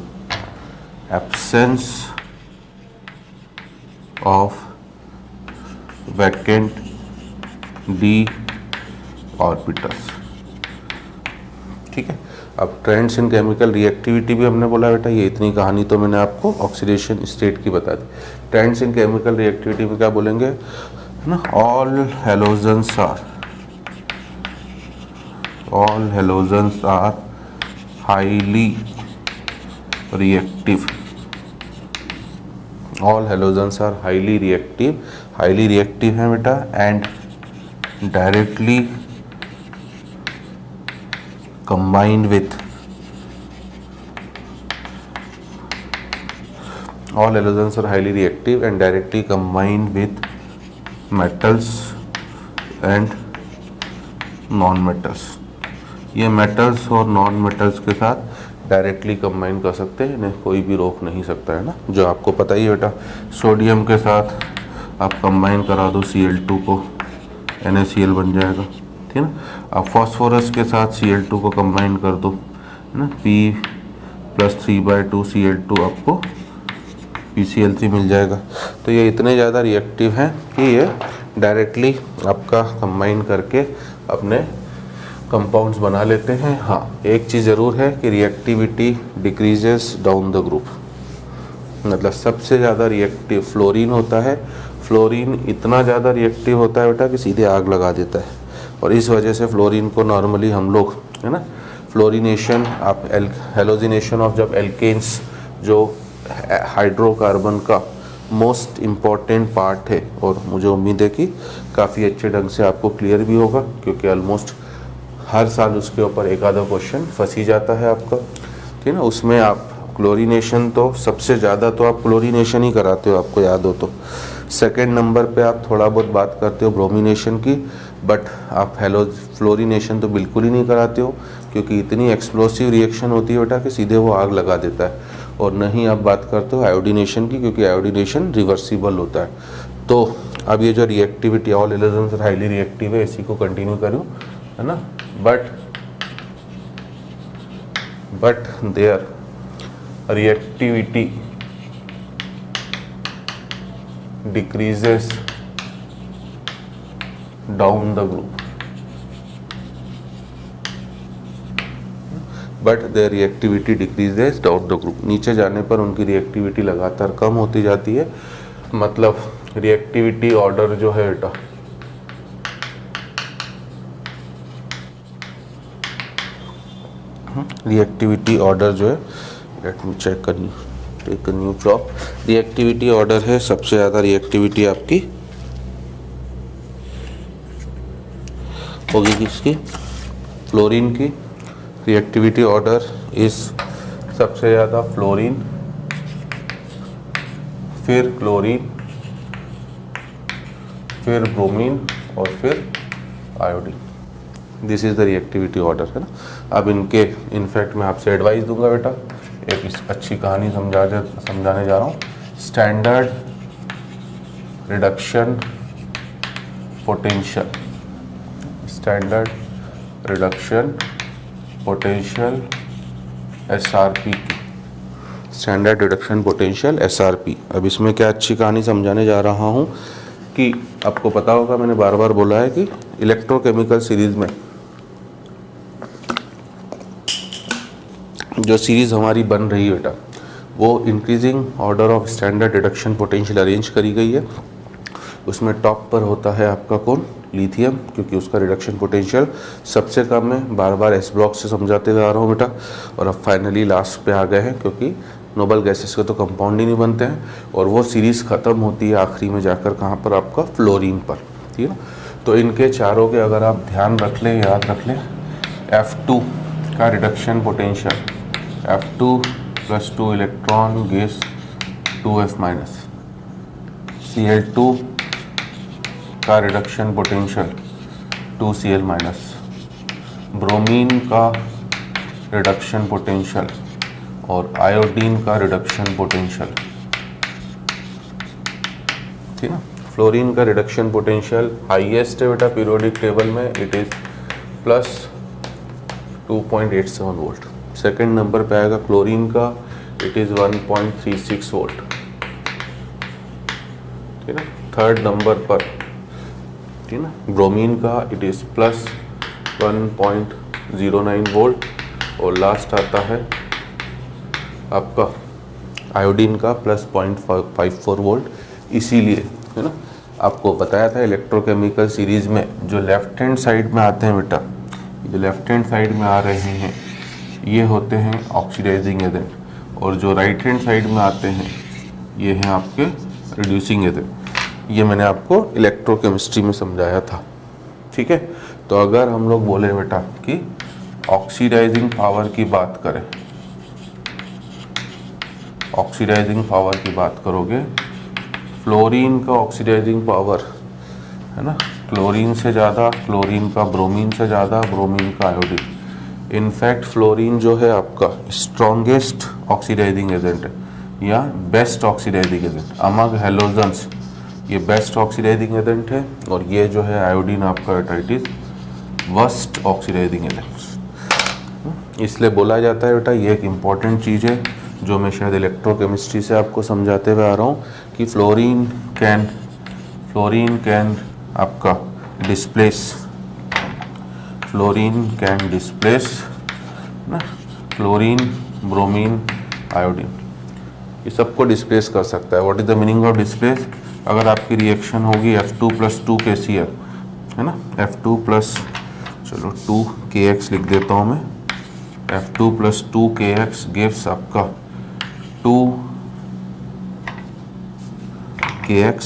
absence of vacant d orbitals, ठीक है। अब ट्रेंड्स इन केमिकल रिएक्टिविटी भी हमने बोला बेटा, ये इतनी कहानी तो मैंने आपको ऑक्सीडेशन स्टेट की बता दी। ट्रेंड्स इन केमिकल रिएक्टिविटी में क्या बोलेंगे, है ना, all halogens are highly reactive, all halogens are highly reactive है बेटा, and directly combined with, all halogens are highly reactive and directly combined with metals and non-metals। ये metals और non-metals के साथ डायरेक्टली कंबाइन कर सकते हैं, इन्हें कोई भी रोक नहीं सकता है ना, जो आपको पता ही है बेटा। सोडियम के साथ आप कंबाइन करा दो Cl2 को, NaCl बन जाएगा, ठीक है ना। अब फॉस्फोरस के साथ Cl2 को कंबाइन कर दो, है ना, P+3/2 Cl2 आपको PCl3 मिल जाएगा। तो ये इतने ज़्यादा रिएक्टिव हैं कि ये डायरेक्टली आपका कंबाइन करके अपने कंपाउंड्स बना लेते हैं। हाँ, एक चीज़ ज़रूर है कि reactivity decreases down the group, मतलब सबसे ज़्यादा रिएक्टिव फ्लोरीन होता है। फ्लोरीन इतना ज़्यादा रिएक्टिव होता है बेटा कि सीधे आग लगा देता है, और इस वजह से फ्लोरीन को नॉर्मली हम लोग, है ना, फ्लोरिनेशन, आप हेलोजिनेशन ऑफ जब एल्केन्स, जो हाइड्रोकार्बन का मोस्ट इम्पॉर्टेंट पार्ट है, और मुझे उम्मीद है कि काफ़ी अच्छे ढंग से आपको क्लियर भी होगा, क्योंकि ऑलमोस्ट हर साल उसके ऊपर एक आधा क्वेश्चन फंस ही जाता है आपका, ठीक है ना। उसमें आप क्लोरीनेशन तो सबसे ज़्यादा तो आप क्लोरीनेशन ही कराते हो, आपको याद हो तो। सेकेंड नंबर पे आप थोड़ा बहुत बात करते हो ब्रोमिनेशन की, बट आप फ्लोरिनेशन तो बिल्कुल ही नहीं कराते हो, क्योंकि इतनी एक्सप्लोसिव रिएक्शन होती है बेटा कि सीधे वो आग लगा देता है। और नहीं आप बात करते हो आयोडीनेशन की, क्योंकि आयोडीनेशन रिवर्सिबल होता है। तो अब ये जो reactivity, all halogens highly reactive है, इसी को कंटिन्यू करूँ, है ना। But there reactivity decreases down the group, but their reactivity decreases down the group। नीचे जाने पर उनकी रिएक्टिविटी लगातार कम होती जाती है, मतलब रिएक्टिविटी ऑर्डर जो है बेटा, रिएक्टिविटी ऑर्डर जो है, लेट मी चेक करनी, take a new chop. Reactivity order है, सबसे ज़्यादा रिएक्टिविटी आपकी होगी किसकी, फ्लोरीन की। रिएक्टिविटी ऑर्डर इस सबसे ज़्यादा फ्लोरीन, फिर क्लोरीन, फिर ब्रोमीन और फिर iodine. This is the reactivity order, है ना। अब इनके इनफैक्ट मैं आपसे एडवाइस दूंगा बेटा एक अच्छी कहानी समझाने जा रहा हूँ। Standard reduction potential, standard reduction potential SRP, standard reduction potential SRP। अब इसमें क्या अच्छी कहानी समझाने जा रहा हूँ कि आपको पता होगा, मैंने बार बार बोला है कि इलेक्ट्रोकेमिकल सीरीज में जो सीरीज़ हमारी बन रही है बेटा, वो increasing order of standard reduction potential arrange करी गई है। उसमें टॉप पर होता है आपका कौन, लिथियम, क्योंकि उसका रिडक्शन पोटेंशियल सबसे कम है। बार बार S ब्लॉक से समझाते जा रहा हूँ बेटा। और अब फाइनली लास्ट पे आ गए हैं, क्योंकि नोबल गैसेस के तो कंपाउंड ही नहीं बनते हैं। और वो सीरीज़ ख़त्म होती है आखिरी में जाकर कहाँ पर, आपका फ्लोरीन पर, ठीक है। तो इनके चारों के अगर आप ध्यान रख लें, याद रख लें, F2 का reduction potential, F2 + 2 electron gives 2F-, Cl2 का रिडक्शन पोटेंशियल 2Cl-, ब्रोमीन का रिडक्शन पोटेंशियल और आयोडीन का रिडक्शन पोटेंशियल, ठीक है। फ्लोरीन का रिडक्शन पोटेंशियल हाईएस्ट है बेटा पीरियोडिक टेबल में, it is +2.87 volt. Second number पे आएगा क्लोरीन का, इट इज़ 1.36 वोल्ट, ठीक है। थर्ड नंबर पर, ठीक है ना, ब्रोमीन का इट इज़ +1.09 वोल्ट। और लास्ट आता है आपका आयोडीन का +0.54 वोल्ट। इसीलिए, है ना, आपको बताया था इलेक्ट्रोकेमिकल सीरीज़ में जो लेफ्ट हैंड साइड में आते हैं बेटा, जो लेफ्ट हैंड साइड में आ रहे हैं ये होते हैं ऑक्सीडाइजिंग एजेंट, और जो राइट हैंड साइड में आते हैं ये हैं आपके रिड्यूसिंग एजेंट। ये मैंने आपको इलेक्ट्रोकेमिस्ट्री में समझाया था, ठीक है। तो अगर हम लोग बोले बेटा कि ऑक्सीडाइजिंग पावर की बात करें, ऑक्सीडाइजिंग पावर की बात करोगे, फ्लोरीन का ऑक्सीडाइजिंग पावर, है ना, क्लोरीन से ज़्यादा, क्लोरीन का ब्रोमीन से ज़्यादा, ब्रोमीन का आयोडीन। इनफैक्ट फ्लोरीन जो है आपका स्ट्रॉन्गेस्ट ऑक्सीडाइजिंग एजेंट है, या best oxidising agent among halogens, ये बेस्ट ऑक्सीडाइजिंग एजेंट है। और ये जो है आयोडीन आपका it is worst oxidising agent. इसलिए बोला जाता है बेटा, ये एक इम्पॉर्टेंट चीज़ है जो मैं शायद इलेक्ट्रोकेमिस्ट्री से आपको समझाते हुए आ रहा हूँ कि फ्लोरीन कैन आपका डिस्प्लेस, फ्लोरीन कैन डिस्प्लेस ना, फ्लोरीन, ब्रोमीन, आयोडीन, ये सबको डिस्प्लेस कर सकता है। What is the meaning of displace? अगर आपकी रिएक्शन होगी F2 + 2 KCl, है ना, F2 + चलो 2 KX लिख देता हूँ मैं, F2 + 2 KX गिव्स आपका 2 KX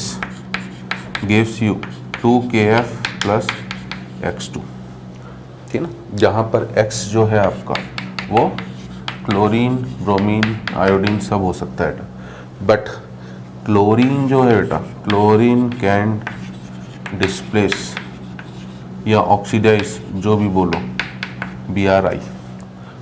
gives you 2 KF + X2, ठीक है ना, जहाँ पर X जो है आपका वो क्लोरीन, ब्रोमीन, आयोडीन सब हो सकता है बेटा। बट क्लोरीन जो है बेटा, क्लोरीन कैन डिस्प्लेस या ऑक्सीडाइज, जो भी बोलो, BRI,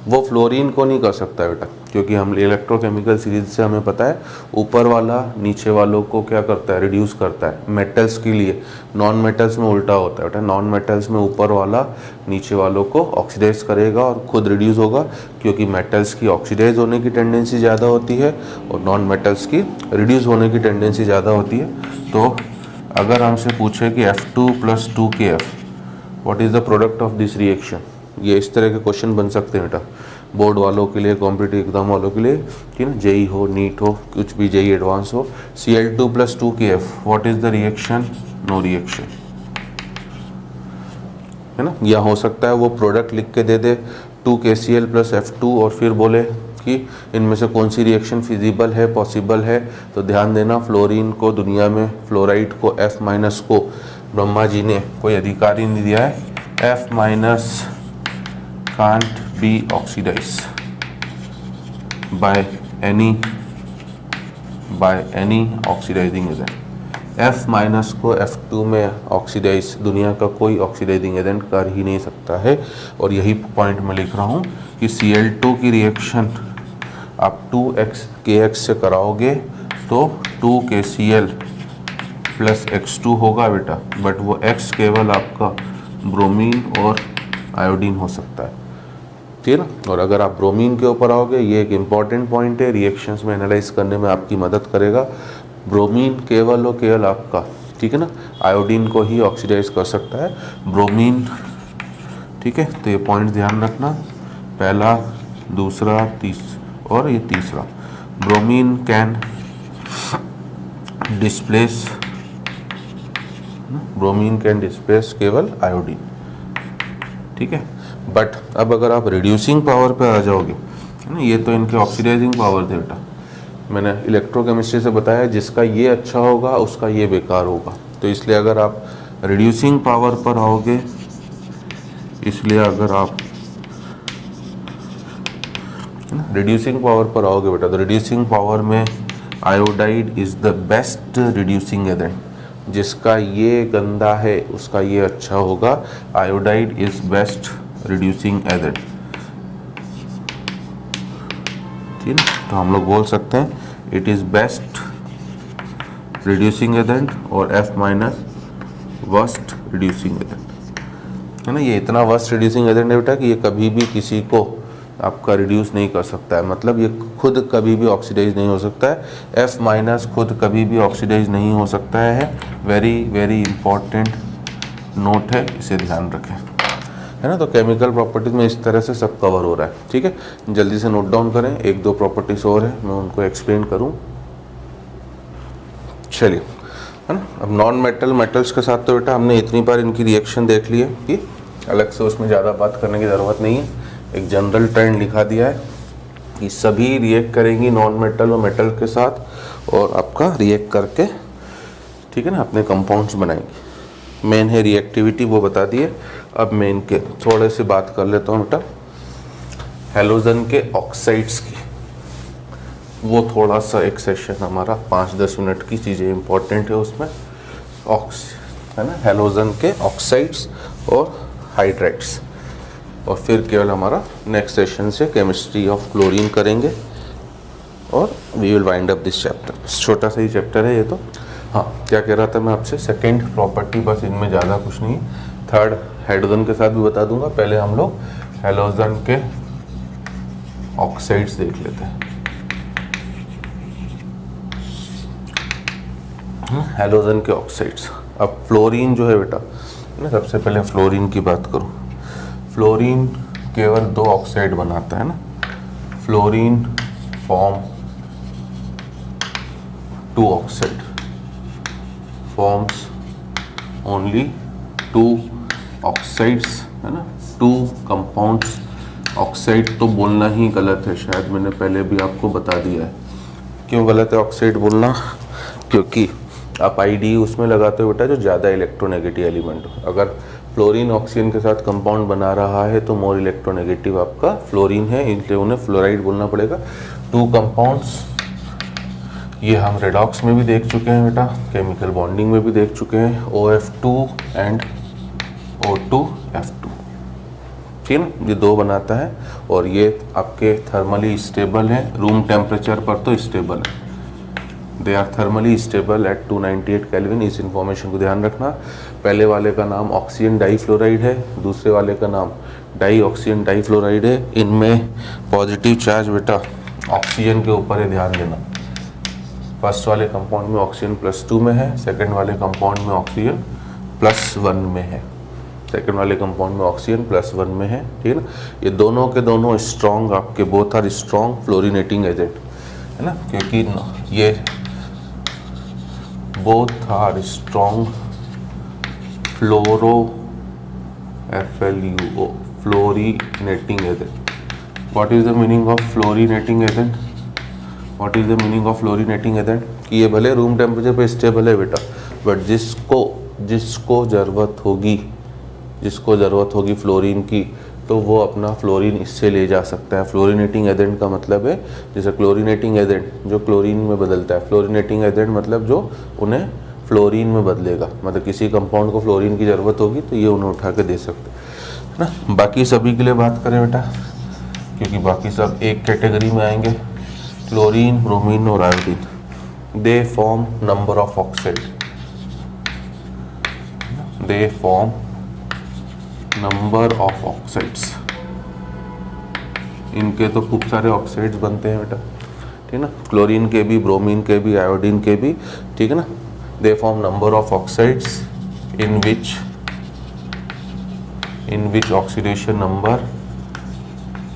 वो फ्लोरीन को नहीं कर सकता बेटा, क्योंकि हम इलेक्ट्रोकेमिकल सीरीज से हमें पता है ऊपर वाला नीचे वालों को क्या करता है, रिड्यूस करता है। मेटल्स के लिए, नॉन मेटल्स में उल्टा होता है बेटा, नॉन मेटल्स में ऊपर वाला नीचे वालों को ऑक्सीडाइज करेगा और खुद रिड्यूस होगा, क्योंकि मेटल्स की ऑक्सीडाइज होने की टेंडेंसी ज़्यादा होती है और नॉन मेटल्स की रिड्यूस होने की टेंडेंसी ज़्यादा होती है। तो अगर हमसे पूछे कि F2 + 2 KF what is the product of this reaction, ये इस तरह के क्वेश्चन बन सकते हैं बेटा, बोर्ड वालों के लिए, कॉम्पिटिटिव एग्जाम वालों के लिए, ठीक है, जेई हो, नीट हो, कुछ भी, जेई एडवांस हो। Cl2 + 2 KF what is the reaction? No reaction, है ना। या हो सकता है वो प्रोडक्ट लिख के दे दे 2 KCl + F2 और फिर बोले कि इनमें से कौन सी रिएक्शन फिजिबल है, पॉसिबल है। तो ध्यान देना, फ्लोरीन को दुनिया में, फ्लोराइड को, F- को ब्रह्मा जी ने कोई अधिकार ही नहीं दिया है। F- can't be oxidized by any oxidizing agent। F- को F2 में ऑक्सीडाइज दुनिया का कोई ऑक्सीडाइजिंग एजेंट कर ही नहीं सकता है। और यही पॉइंट मैं लिख रहा हूँ कि Cl2 की रिएक्शन आप 2x KX से कराओगे तो 2KCl प्लस X2 होगा बेटा, बट वो X केवल आपका ब्रोमीन और आयोडीन हो सकता है, ठीक है ना। और अगर आप ब्रोमीन के ऊपर आओगे, ये एक इम्पॉर्टेंट पॉइंट है, रिएक्शंस में एनालाइज करने में आपकी मदद करेगा। ब्रोमीन केवल और केवल आपका, ठीक है ना, आयोडीन को ही ऑक्सीडाइज कर सकता है, ब्रोमीन, ठीक है। तो ये पॉइंट ध्यान रखना, पहला, दूसरा, और ये तीसरा, ब्रोमीन कैन डिस्प्लेस केवल आयोडीन, ठीक है। बट अब अगर आप रिड्यूसिंग पावर पे आ जाओगे, है ना, ये तो इनके ऑक्सीडाइजिंग पावर थे बेटा, मैंने इलेक्ट्रोकेमिस्ट्री से बताया, जिसका ये अच्छा होगा उसका ये बेकार होगा। तो इसलिए अगर आप रिड्यूसिंग पावर पर आओगे, इसलिए अगर आप रिड्यूसिंग पावर पर आओगे बेटा, तो रिड्यूसिंग पावर में iodide is the best reducing agent, जिसका ये गंदा है उसका ये अच्छा होगा, iodide is best reducing agent, ठीक है। तो हम लोग बोल सकते हैं it is best reducing agent और F minus worst reducing agent, है ना। ये इतना वर्स्ट रिड्यूसिंग एजेंट है बेटा कि ये कभी भी किसी को आपका रिड्यूस नहीं कर सकता है, मतलब ये खुद कभी भी ऑक्सीडाइज नहीं हो सकता है, F माइनस खुद कभी भी ऑक्सीडाइज नहीं हो सकता है। वेरी वेरी इंपॉर्टेंट नोट है, इसे ध्यान रखें, है ना। तो केमिकल प्रॉपर्टीज में इस तरह से सब कवर हो रहा है, ठीक है। जल्दी से नोट डाउन करें, एक दो प्रॉपर्टीज और है, मैं उनको एक्सप्लेन करूं। चलिए, है ना। अब नॉन मेटल मेटल्स के साथ तो बेटा हमने इतनी बार इनकी रिएक्शन देख ली है कि अलग से उसमें ज़्यादा बात करने की ज़रूरत नहीं है। एक जनरल ट्रेंड लिखा दिया है कि सभी रिएक्ट करेंगी नॉन मेटल और मेटल के साथ, और आपका रिएक्ट करके, ठीक है ना, अपने कंपाउंड्स बनाएंगे। मेन है रिएक्टिविटी, वो बता दिए। अब मैं इनके थोड़े से बात कर लेता हूँ बेटा, हेलोजन के ऑक्साइड्स की, वो थोड़ा सा एक सेशन हमारा 5-10 मिनट की चीज़ें इंपॉर्टेंट है उसमें, है ना, हेलोजन के ऑक्साइड्स और हाइड्राइड्स, और फिर केवल हमारा नेक्स्ट सेशन से केमिस्ट्री ऑफ क्लोरीन करेंगे और we will wind up this chapter. छोटा सा ही चैप्टर है ये तो। हाँ, क्या कह रहा था मैं आपसे, सेकंड प्रॉपर्टी, बस इनमें ज़्यादा कुछ नहीं। थर्ड हाइड्रोजन के साथ भी बता दूंगा, पहले हम लोग हेलोजन के ऑक्साइड्स देख लेते हैं। हेलोजन के ऑक्साइड्स, अब फ्लोरीन जो है बेटा, मैं सबसे पहले फ्लोरीन की बात करूं। फ्लोरीन केवल 2 ऑक्साइड बनाता है ना, fluorine form 2 oxide, forms only 2 oxides, है ना, 2 कंपाउंड्स। ऑक्साइड तो बोलना ही गलत है, शायद मैंने पहले भी आपको बता दिया है। क्यों गलत है ऑक्साइड बोलना? क्योंकि आप आईडी उसमें लगाते हो बेटा जो ज़्यादा इलेक्ट्रोनेगेटिव एलिमेंट हो। अगर फ्लोरीन ऑक्सीजन के साथ कंपाउंड बना रहा है तो मोर इलेक्ट्रोनेगेटिव आपका फ्लोरीन है, इसलिए उन्हें फ्लोराइड बोलना पड़ेगा। 2 कंपाउंड्स, ये हम रेडॉक्स में भी देख चुके हैं बेटा, केमिकल बॉन्डिंग में भी देख चुके हैं, OF2 एंड O2F2, ठीक है ना, ये 2 बनाता है, और ये आपके थर्मली स्टेबल है, रूम टेम्परेचर पर तो स्टेबल है, they are thermally stable at 298 kelvin. इस इंफॉर्मेशन को ध्यान रखना। पहले वाले का नाम ऑक्सीजन डाईफ्लोराइड है, दूसरे वाले का नाम डाई ऑक्सीजन डाईफ्लोराइड है। इनमें पॉजिटिव चार्ज बेटा ऑक्सीजन के ऊपर है, ध्यान देना। फर्स्ट वाले कंपाउंड में ऑक्सीजन +2 में है, सेकंड वाले कंपाउंड में ऑक्सीजन +1 में है, सेकंड वाले कंपाउंड में ऑक्सीजन +1 में है, ठीक है ना। ये दोनों के दोनों स्ट्रॉन्ग, आपके both are strong fluorinating agent, है ना, क्योंकि ये both are strong FLUO fluorinating agent. What is the meaning of fluorinating agent? What is the meaning of fluorinating agent? कि ये भले रूम टेम्परेचर पे स्टेबल है बेटा, बट जिसको ज़रूरत होगी फ्लोरीन की, तो वो अपना फ्लोरीन इससे ले जा सकता है। फ्लोरिनेटिंग एजेंट का मतलब है जैसे क्लोरिनेटिंग एजेंट जो क्लोरीन में बदलता है, फ्लोरिनेटिंग एजेंट मतलब जो उन्हें फ्लोरीन में बदलेगा, मतलब किसी कंपाउंड को फ्लोरीन की ज़रूरत होगी तो ये उन्हें उठा के दे सकते हैं, है ना। बाकी सभी के लिए बात करें बेटा, क्योंकि बाकी सब एक कैटेगरी में आएंगे, क्लोरीन, ब्रोमीन और iodine, they form number of oxide, they form number of oxides. इनके तो खूब सारे ऑक्साइड्स बनते हैं बेटा, ठीक है ना, क्लोरीन के भी, ब्रोमीन के भी, आयोडीन के भी, ठीक है ना। They form number of oxides in which oxidation number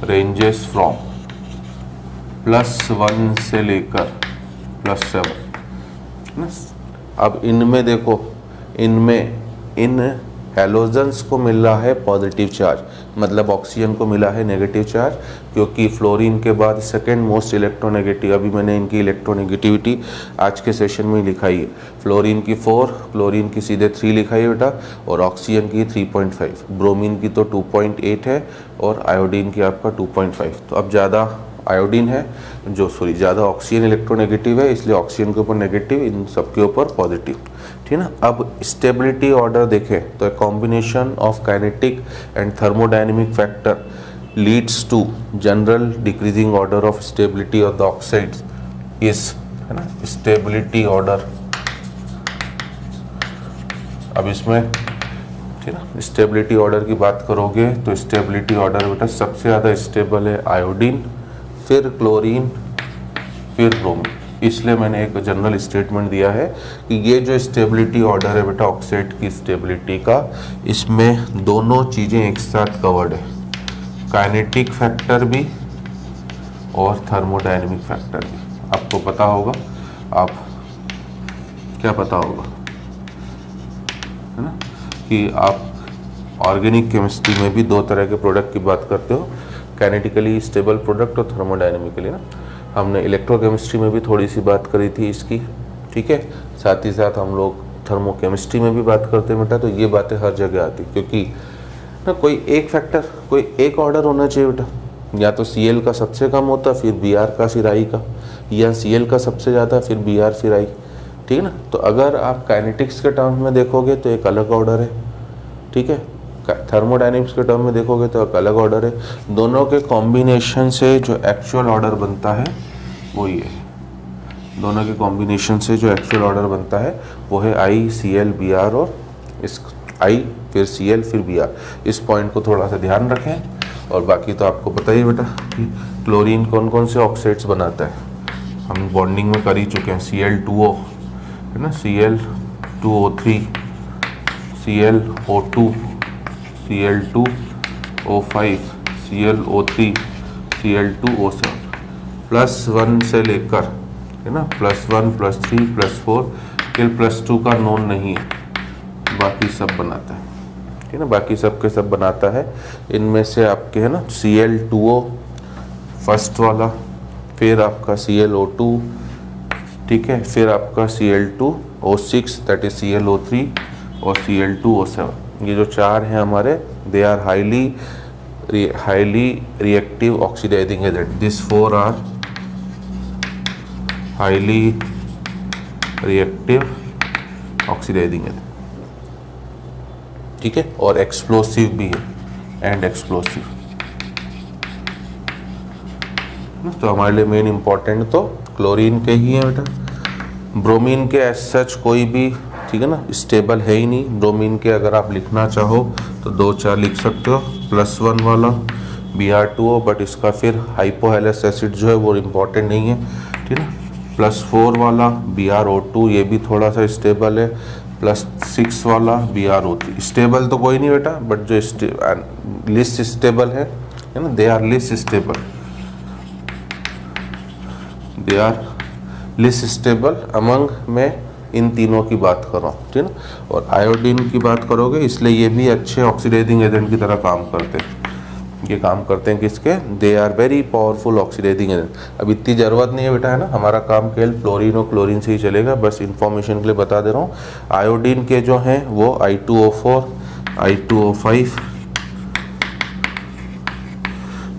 ranges from +1 से लेकर +7। अब इनमें देखो, इनमें इन हैलोजेंस को मिल रहा है पॉजिटिव चार्ज, मतलब ऑक्सीजन को मिला है नेगेटिव चार्ज, क्योंकि फ्लोरीन के बाद सेकेंड मोस्ट इलेक्ट्रोनेगेटिव, अभी मैंने इनकी इलेक्ट्रोनेगेटिविटी आज के सेशन में लिखाई है। फ्लोरीन की 4, क्लोरीन की सीधे 3 लिखाई है बेटा, और ऑक्सीजन की 3.5, ब्रोमीन की तो 2.8 है, और आयोडीन की आपका 2.5। तो अब ज़्यादा आयोडीन है, ज़्यादा ऑक्सीजन इलेक्ट्रोनेगेटिव है, इसलिए ऑक्सीजन के ऊपर नेगेटिव, इन सब के ऊपर पॉजिटिव, ठीक है ना। अब स्टेबिलिटी ऑर्डर देखें तो combination of kinetic and thermodynamic factor leads to general decreasing order of stability of the oxides is, है ना, स्टेबिलिटी ऑर्डर। अब इसमें, ठीक है ना, स्टेबिलिटी ऑर्डर की बात करोगे तो स्टेबिलिटी ऑर्डर बेटा सबसे ज़्यादा स्टेबल है आयोडीन, फिर क्लोरीन, फिर ब्रोमीन। इसलिए मैंने एक जनरल स्टेटमेंट दिया है कि ये जो स्टेबिलिटी ऑर्डर है बेटा ऑक्साइड की स्टेबिलिटी का, इसमें दोनों चीज़ें एक साथ कवर्ड है, काइनेटिक फैक्टर भी और थर्मोडायनेमिक फैक्टर भी। आपको पता होगा, आप क्या पता होगा, है ना, कि आप ऑर्गेनिक केमिस्ट्री में भी 2 तरह के प्रोडक्ट की बात करते हो, काइनेटिकली स्टेबल प्रोडक्ट और थर्मोडायनेमिकली ना। हमने इलेक्ट्रोकेमिस्ट्री में भी थोड़ी सी बात करी थी इसकी, ठीक है, साथ ही साथ हम लोग थर्मोकेमिस्ट्री में भी बात करते हैं बेटा। तो ये बातें हर जगह आती, क्योंकि ना कोई एक फैक्टर, कोई एक ऑर्डर होना चाहिए बेटा, या तो Cl का सबसे कम होता, फिर Br का, फिर I का, या Cl का सबसे ज़्यादा, फिर Br, फिर I, ठीक है ना। तो अगर आप काइनेटिक्स के टर्म में देखोगे तो एक अलग ऑर्डर है, ठीक है, थर्मोडायनेमिक्स के टर्म में देखोगे तो एक अलग ऑर्डर है। दोनों के कॉम्बिनेशन से जो एक्चुअल ऑर्डर बनता है वो ये है, दोनों के कॉम्बिनेशन से जो एक्चुअल ऑर्डर बनता है वो है ICl-Br, और इस I फिर Cl फिर Br। इस पॉइंट को थोड़ा सा ध्यान रखें। और बाकी तो आपको पता ही बेटा कि क्लोरीन कौन कौन से ऑक्साइड्स बनाता है, हम बॉन्डिंग में कर ही चुके हैं, Cl2O, है ना, Cl2O3, ClO2, Cl2O5, ClO3, Cl2O7, +1 से लेकर, है ना, +1, +3, +4, फिर +2 का नॉन नहीं है, बाकी सब बनाता है, ठीक है ना, बाकी सब के सब बनाता है। इनमें से आपके, है ना, Cl2O फर्स्ट वाला, फिर आपका ClO2, ठीक है, फिर आपका Cl2O6 दैट इज ClO3, और Cl2O7। ये जो 4 हैं हमारे, they are highly reactive oxidising agent. This 4 are highly reactive oxidising agent, ठीक है, और एक्सप्लोसिव भी है, एंड एक्सप्लोसिव। तो हमारे लिए मेन इंपॉर्टेंट तो क्लोरीन के ही है बेटा। ब्रोमीन के एज सच कोई भी, ठीक है ना, स्टेबल है ही नहीं। ब्रोमीन के अगर आप लिखना चाहो तो 2-4 लिख सकते हो, +1 वाला Br2O, बट इसका फिर हाइपोहेलस एसिड जो है वो इम्पॉर्टेंट नहीं है, ठीक है। +4 वाला BrO2, ये भी थोड़ा सा स्टेबल है। +6 वाला BrO3, स्टेबल तो कोई नहीं बेटा, बट जो लिस्ट स्टेबल है ना, they are least stable, they are least stable among, मैं इन तीनों की बात कर रहा हूँ, ठीक है ना। और आयोडीन की बात करोगे, इसलिए ये भी अच्छे ऑक्सीडाइजिंग एजेंट की तरह काम करते हैं। ये काम करते हैं किसके, they are very powerful oxidising agent. अब इतनी ज़रूरत नहीं है बेटा, है ना, हमारा काम केवल फ्लोरीन और क्लोरीन से ही चलेगा, बस इंफॉर्मेशन के लिए बता दे रहा हूँ। आयोडीन के जो हैं वो I2O4, I2O5,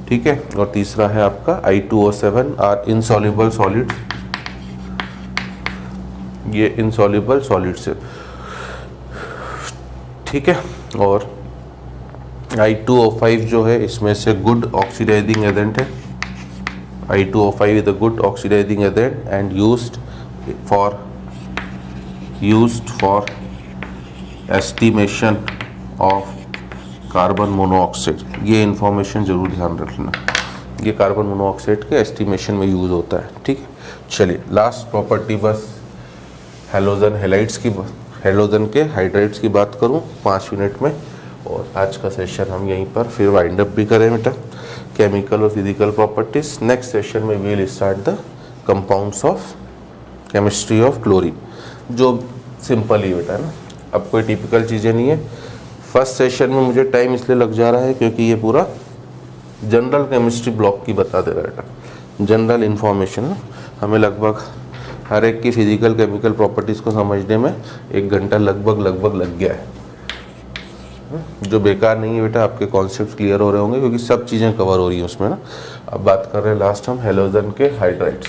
ठीक है, और तीसरा है आपका I2O7 आर इनसॉल्युबल सॉलिड। ये इनसॉल्युबल सॉलिड से, ठीक है। और I2O5 जो है इसमें से गुड ऑक्सीडाइजिंग एजेंट है। I2O5 is a good oxidizing agent and used for estimation of carbon monoxide. ये इंफॉर्मेशन जरूर ध्यान रखना, ये कार्बन मोनोऑक्साइड के एस्टिमेशन में यूज़ होता है। ठीक है, चलिए लास्ट प्रॉपर्टी बस हेलोजन हेलाइड्स की, हेलोजन के हाइड्राइड्स की बात करूं 5 मिनट में, और आज का सेशन हम यहीं पर फिर वाइंड अप भी करें बेटा, केमिकल और फिजिकल प्रॉपर्टीज। नेक्स्ट सेशन में we will start the compounds of chemistry of chlorine, जो सिंपल ही बेटा है ना, अब कोई टिपिकल चीज़ें नहीं है। फर्स्ट सेशन में मुझे टाइम इसलिए लग जा रहा है क्योंकि ये पूरा जनरल केमिस्ट्री ब्लॉक की बता दे रहा है बेटा, जनरल इन्फॉर्मेशन है। हमें लगभग हर एक की फिजिकल केमिकल प्रॉपर्टीज़ को समझने में 1 घंटा लगभग लग गया है, जो बेकार नहीं है बेटा, आपके कॉन्सेप्ट क्लियर हो रहे होंगे क्योंकि सब चीज़ें कवर हो रही हैं उसमें ना। अब बात कर रहे हैं लास्ट हम हेलोजन के हाइड्राइड्स,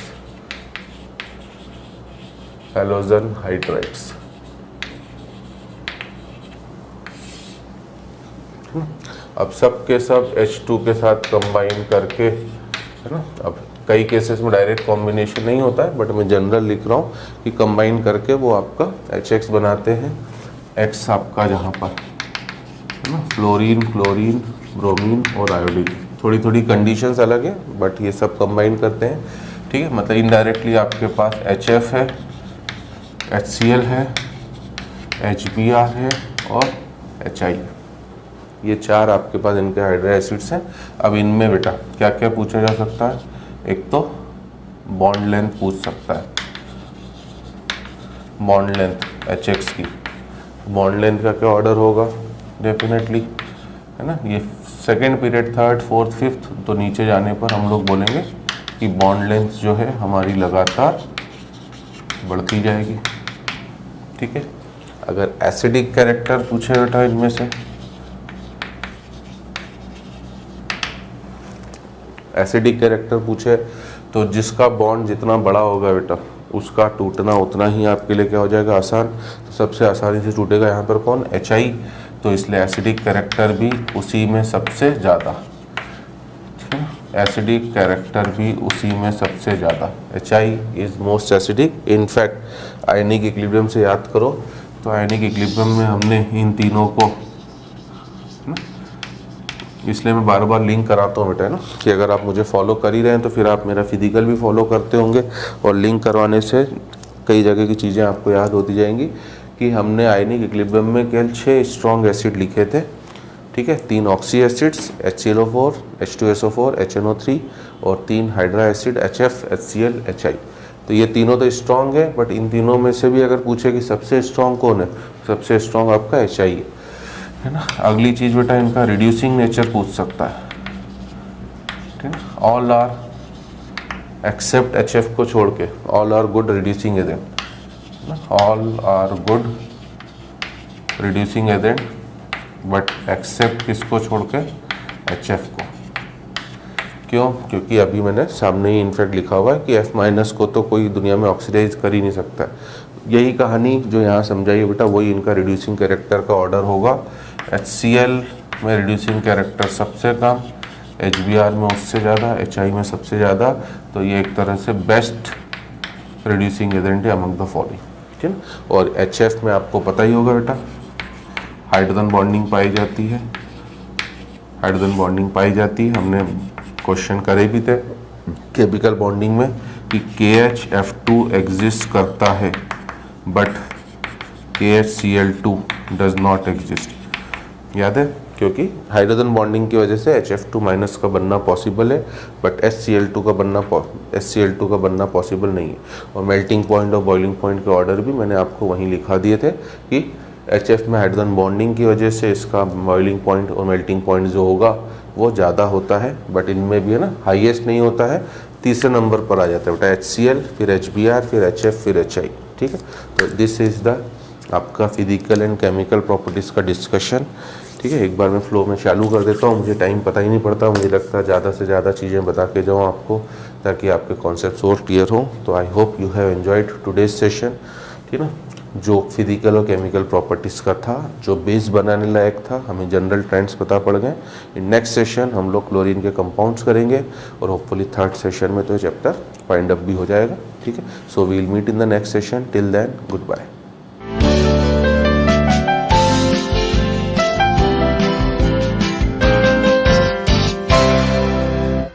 हेलोजन हाइड्राइड्स। अब सब के सब H2 के साथ कंबाइन करके, है ना, अब कई केसेस में डायरेक्ट कॉम्बिनेशन नहीं होता है, बट मैं जनरल लिख रहा हूँ कि कंबाइन करके वो आपका HX बनाते हैं। X आपका जहाँ पर है ना, फ्लोरीन, क्लोरीन, ब्रोमीन और आयोडीन, थोड़ी थोड़ी कंडीशंस अलग है बट ये सब कंबाइन करते हैं। ठीक है, मतलब इनडायरेक्टली आपके पास HF है, HCl है, HBr है और HI, ये 4 आपके पास इनके हाइड्रा एसिड्स हैं। अब इनमें बेटा क्या क्या पूछा जा सकता है, एक तो बॉन्ड लेंथ पूछ सकता है, बॉन्ड लेंथ HX की, बॉन्ड लेंथ का क्या ऑर्डर होगा, डेफिनेटली है ना, ये second period, third, fourth, fifth, तो नीचे जाने पर हम लोग बोलेंगे कि बॉन्ड लेंथ जो है हमारी लगातार बढ़ती जाएगी। ठीक है, अगर एसिडिक कैरेक्टर पूछे बेटा इनमें से, एसिडिक कैरेक्टर पूछे तो जिसका बॉन्ड जितना बड़ा होगा बेटा उसका टूटना उतना ही आपके लिए क्या हो जाएगा, आसान। तो सबसे आसानी से टूटेगा यहाँ पर कौन, HI, तो इसलिए एसिडिक कैरेक्टर भी उसी में सबसे ज़्यादा, एसिडिक कैरेक्टर भी उसी में सबसे ज़्यादा, HI is most acidic. In fact ionic equilibrium से याद करो तो आयनिक इक्विलिब्रियम में हमने इन तीनों को, इसलिए मैं बार बार लिंक कराता हूँ बेटा, है ना, कि अगर आप मुझे फॉलो कर ही रहे हैं तो फिर आप मेरा फिजिकल भी फॉलो करते होंगे, और लिंक करवाने से कई जगह की चीज़ें आपको याद होती जाएंगी। कि हमने आयनिक इक्विलिब्रियम में केवल 6 स्ट्रॉन्ग एसिड लिखे थे। ठीक है, 3 oxy acids HClO4, H2SO4, HNO3 और 3 hydra acid HF, HCl, HI। तो ये तीनों तो स्ट्रॉन्ग है, बट इन तीनों में से भी अगर पूछे कि सबसे स्ट्रॉन्ग कौन है, सबसे स्ट्रॉन्ग आपका HI है ना। अगली चीज़ बेटा इनका रिड्यूसिंग नेचर पूछ सकता है। ठीक है, ऑल आर एक्सेप्ट HF को छोड़ के, all are good reducing agent, all are good reducing agent but except किसको छोड़ के, HF को। क्यों, क्योंकि अभी मैंने सामने ही इनफैक्ट लिखा हुआ है कि F- को तो कोई दुनिया में ऑक्सीडाइज कर ही नहीं सकता। यही कहानी जो यहाँ समझाइए बेटा, वही इनका रिड्यूसिंग कैरेक्टर का ऑर्डर होगा। HCl में रिड्यूसिंग कैरेक्टर सबसे कम, HBr में उससे ज़्यादा, HI में सबसे ज़्यादा। तो ये एक तरह से बेस्ट रिड्यूसिंग एजेंट है अमंग द फॉलोइंग। ठीक है, और HF में आपको पता ही होगा बेटा हाइड्रोजन बॉन्डिंग पाई जाती है, हाइड्रोजन बॉन्डिंग पाई जाती है। हमने क्वेश्चन करे भी थे केमिकल बॉन्डिंग में कि KHF2 एग्जिस्ट करता है but KHCl2 does not exist. याद है, क्योंकि हाइड्रोजन बॉन्डिंग की वजह से HF2- का बनना पॉसिबल है बट HCl2 का बनना पॉसिबल नहीं है। और मेल्टिंग पॉइंट और बॉइलिंग पॉइंट के ऑर्डर भी मैंने आपको वहीं लिखा दिए थे कि HF में हाइड्रोजन बॉन्डिंग की वजह से इसका बॉइलिंग पॉइंट और मेल्टिंग पॉइंट जो होगा वो ज़्यादा होता है, बट इनमें भी है ना हाईएस्ट नहीं होता है, तीसरे नंबर पर आ जाता है बेटा HCl, फिर HBr, फिर HF, फिर HI। ठीक है, तो दिस इज़ द आपका फिजिकल एंड केमिकल प्रॉपर्टीज़ का डिस्कशन। ठीक है, एक बार मैं फ्लो में चालू कर देता हूँ, मुझे टाइम पता ही नहीं पड़ता, मुझे लगता है ज़्यादा से ज़्यादा चीज़ें बता के जाऊँ आपको ताकि आपके कॉन्सेप्ट्स और क्लियर हो। तो I hope you have enjoyed today's session. ठीक है ना, जो फिजिकल और केमिकल प्रॉपर्टीज़ का था, जो बेस बनाने लायक था, हमें जनरल ट्रेंड्स पता पड़ गए। इन नेक्स्ट सेशन हम लोग क्लोरीन के कंपाउंड्स करेंगे और होपफुली थर्ड सेशन में तो ये चैप्टर फाइंड अप भी हो जाएगा। ठीक है, so we will meet in the next session. Till then good bye.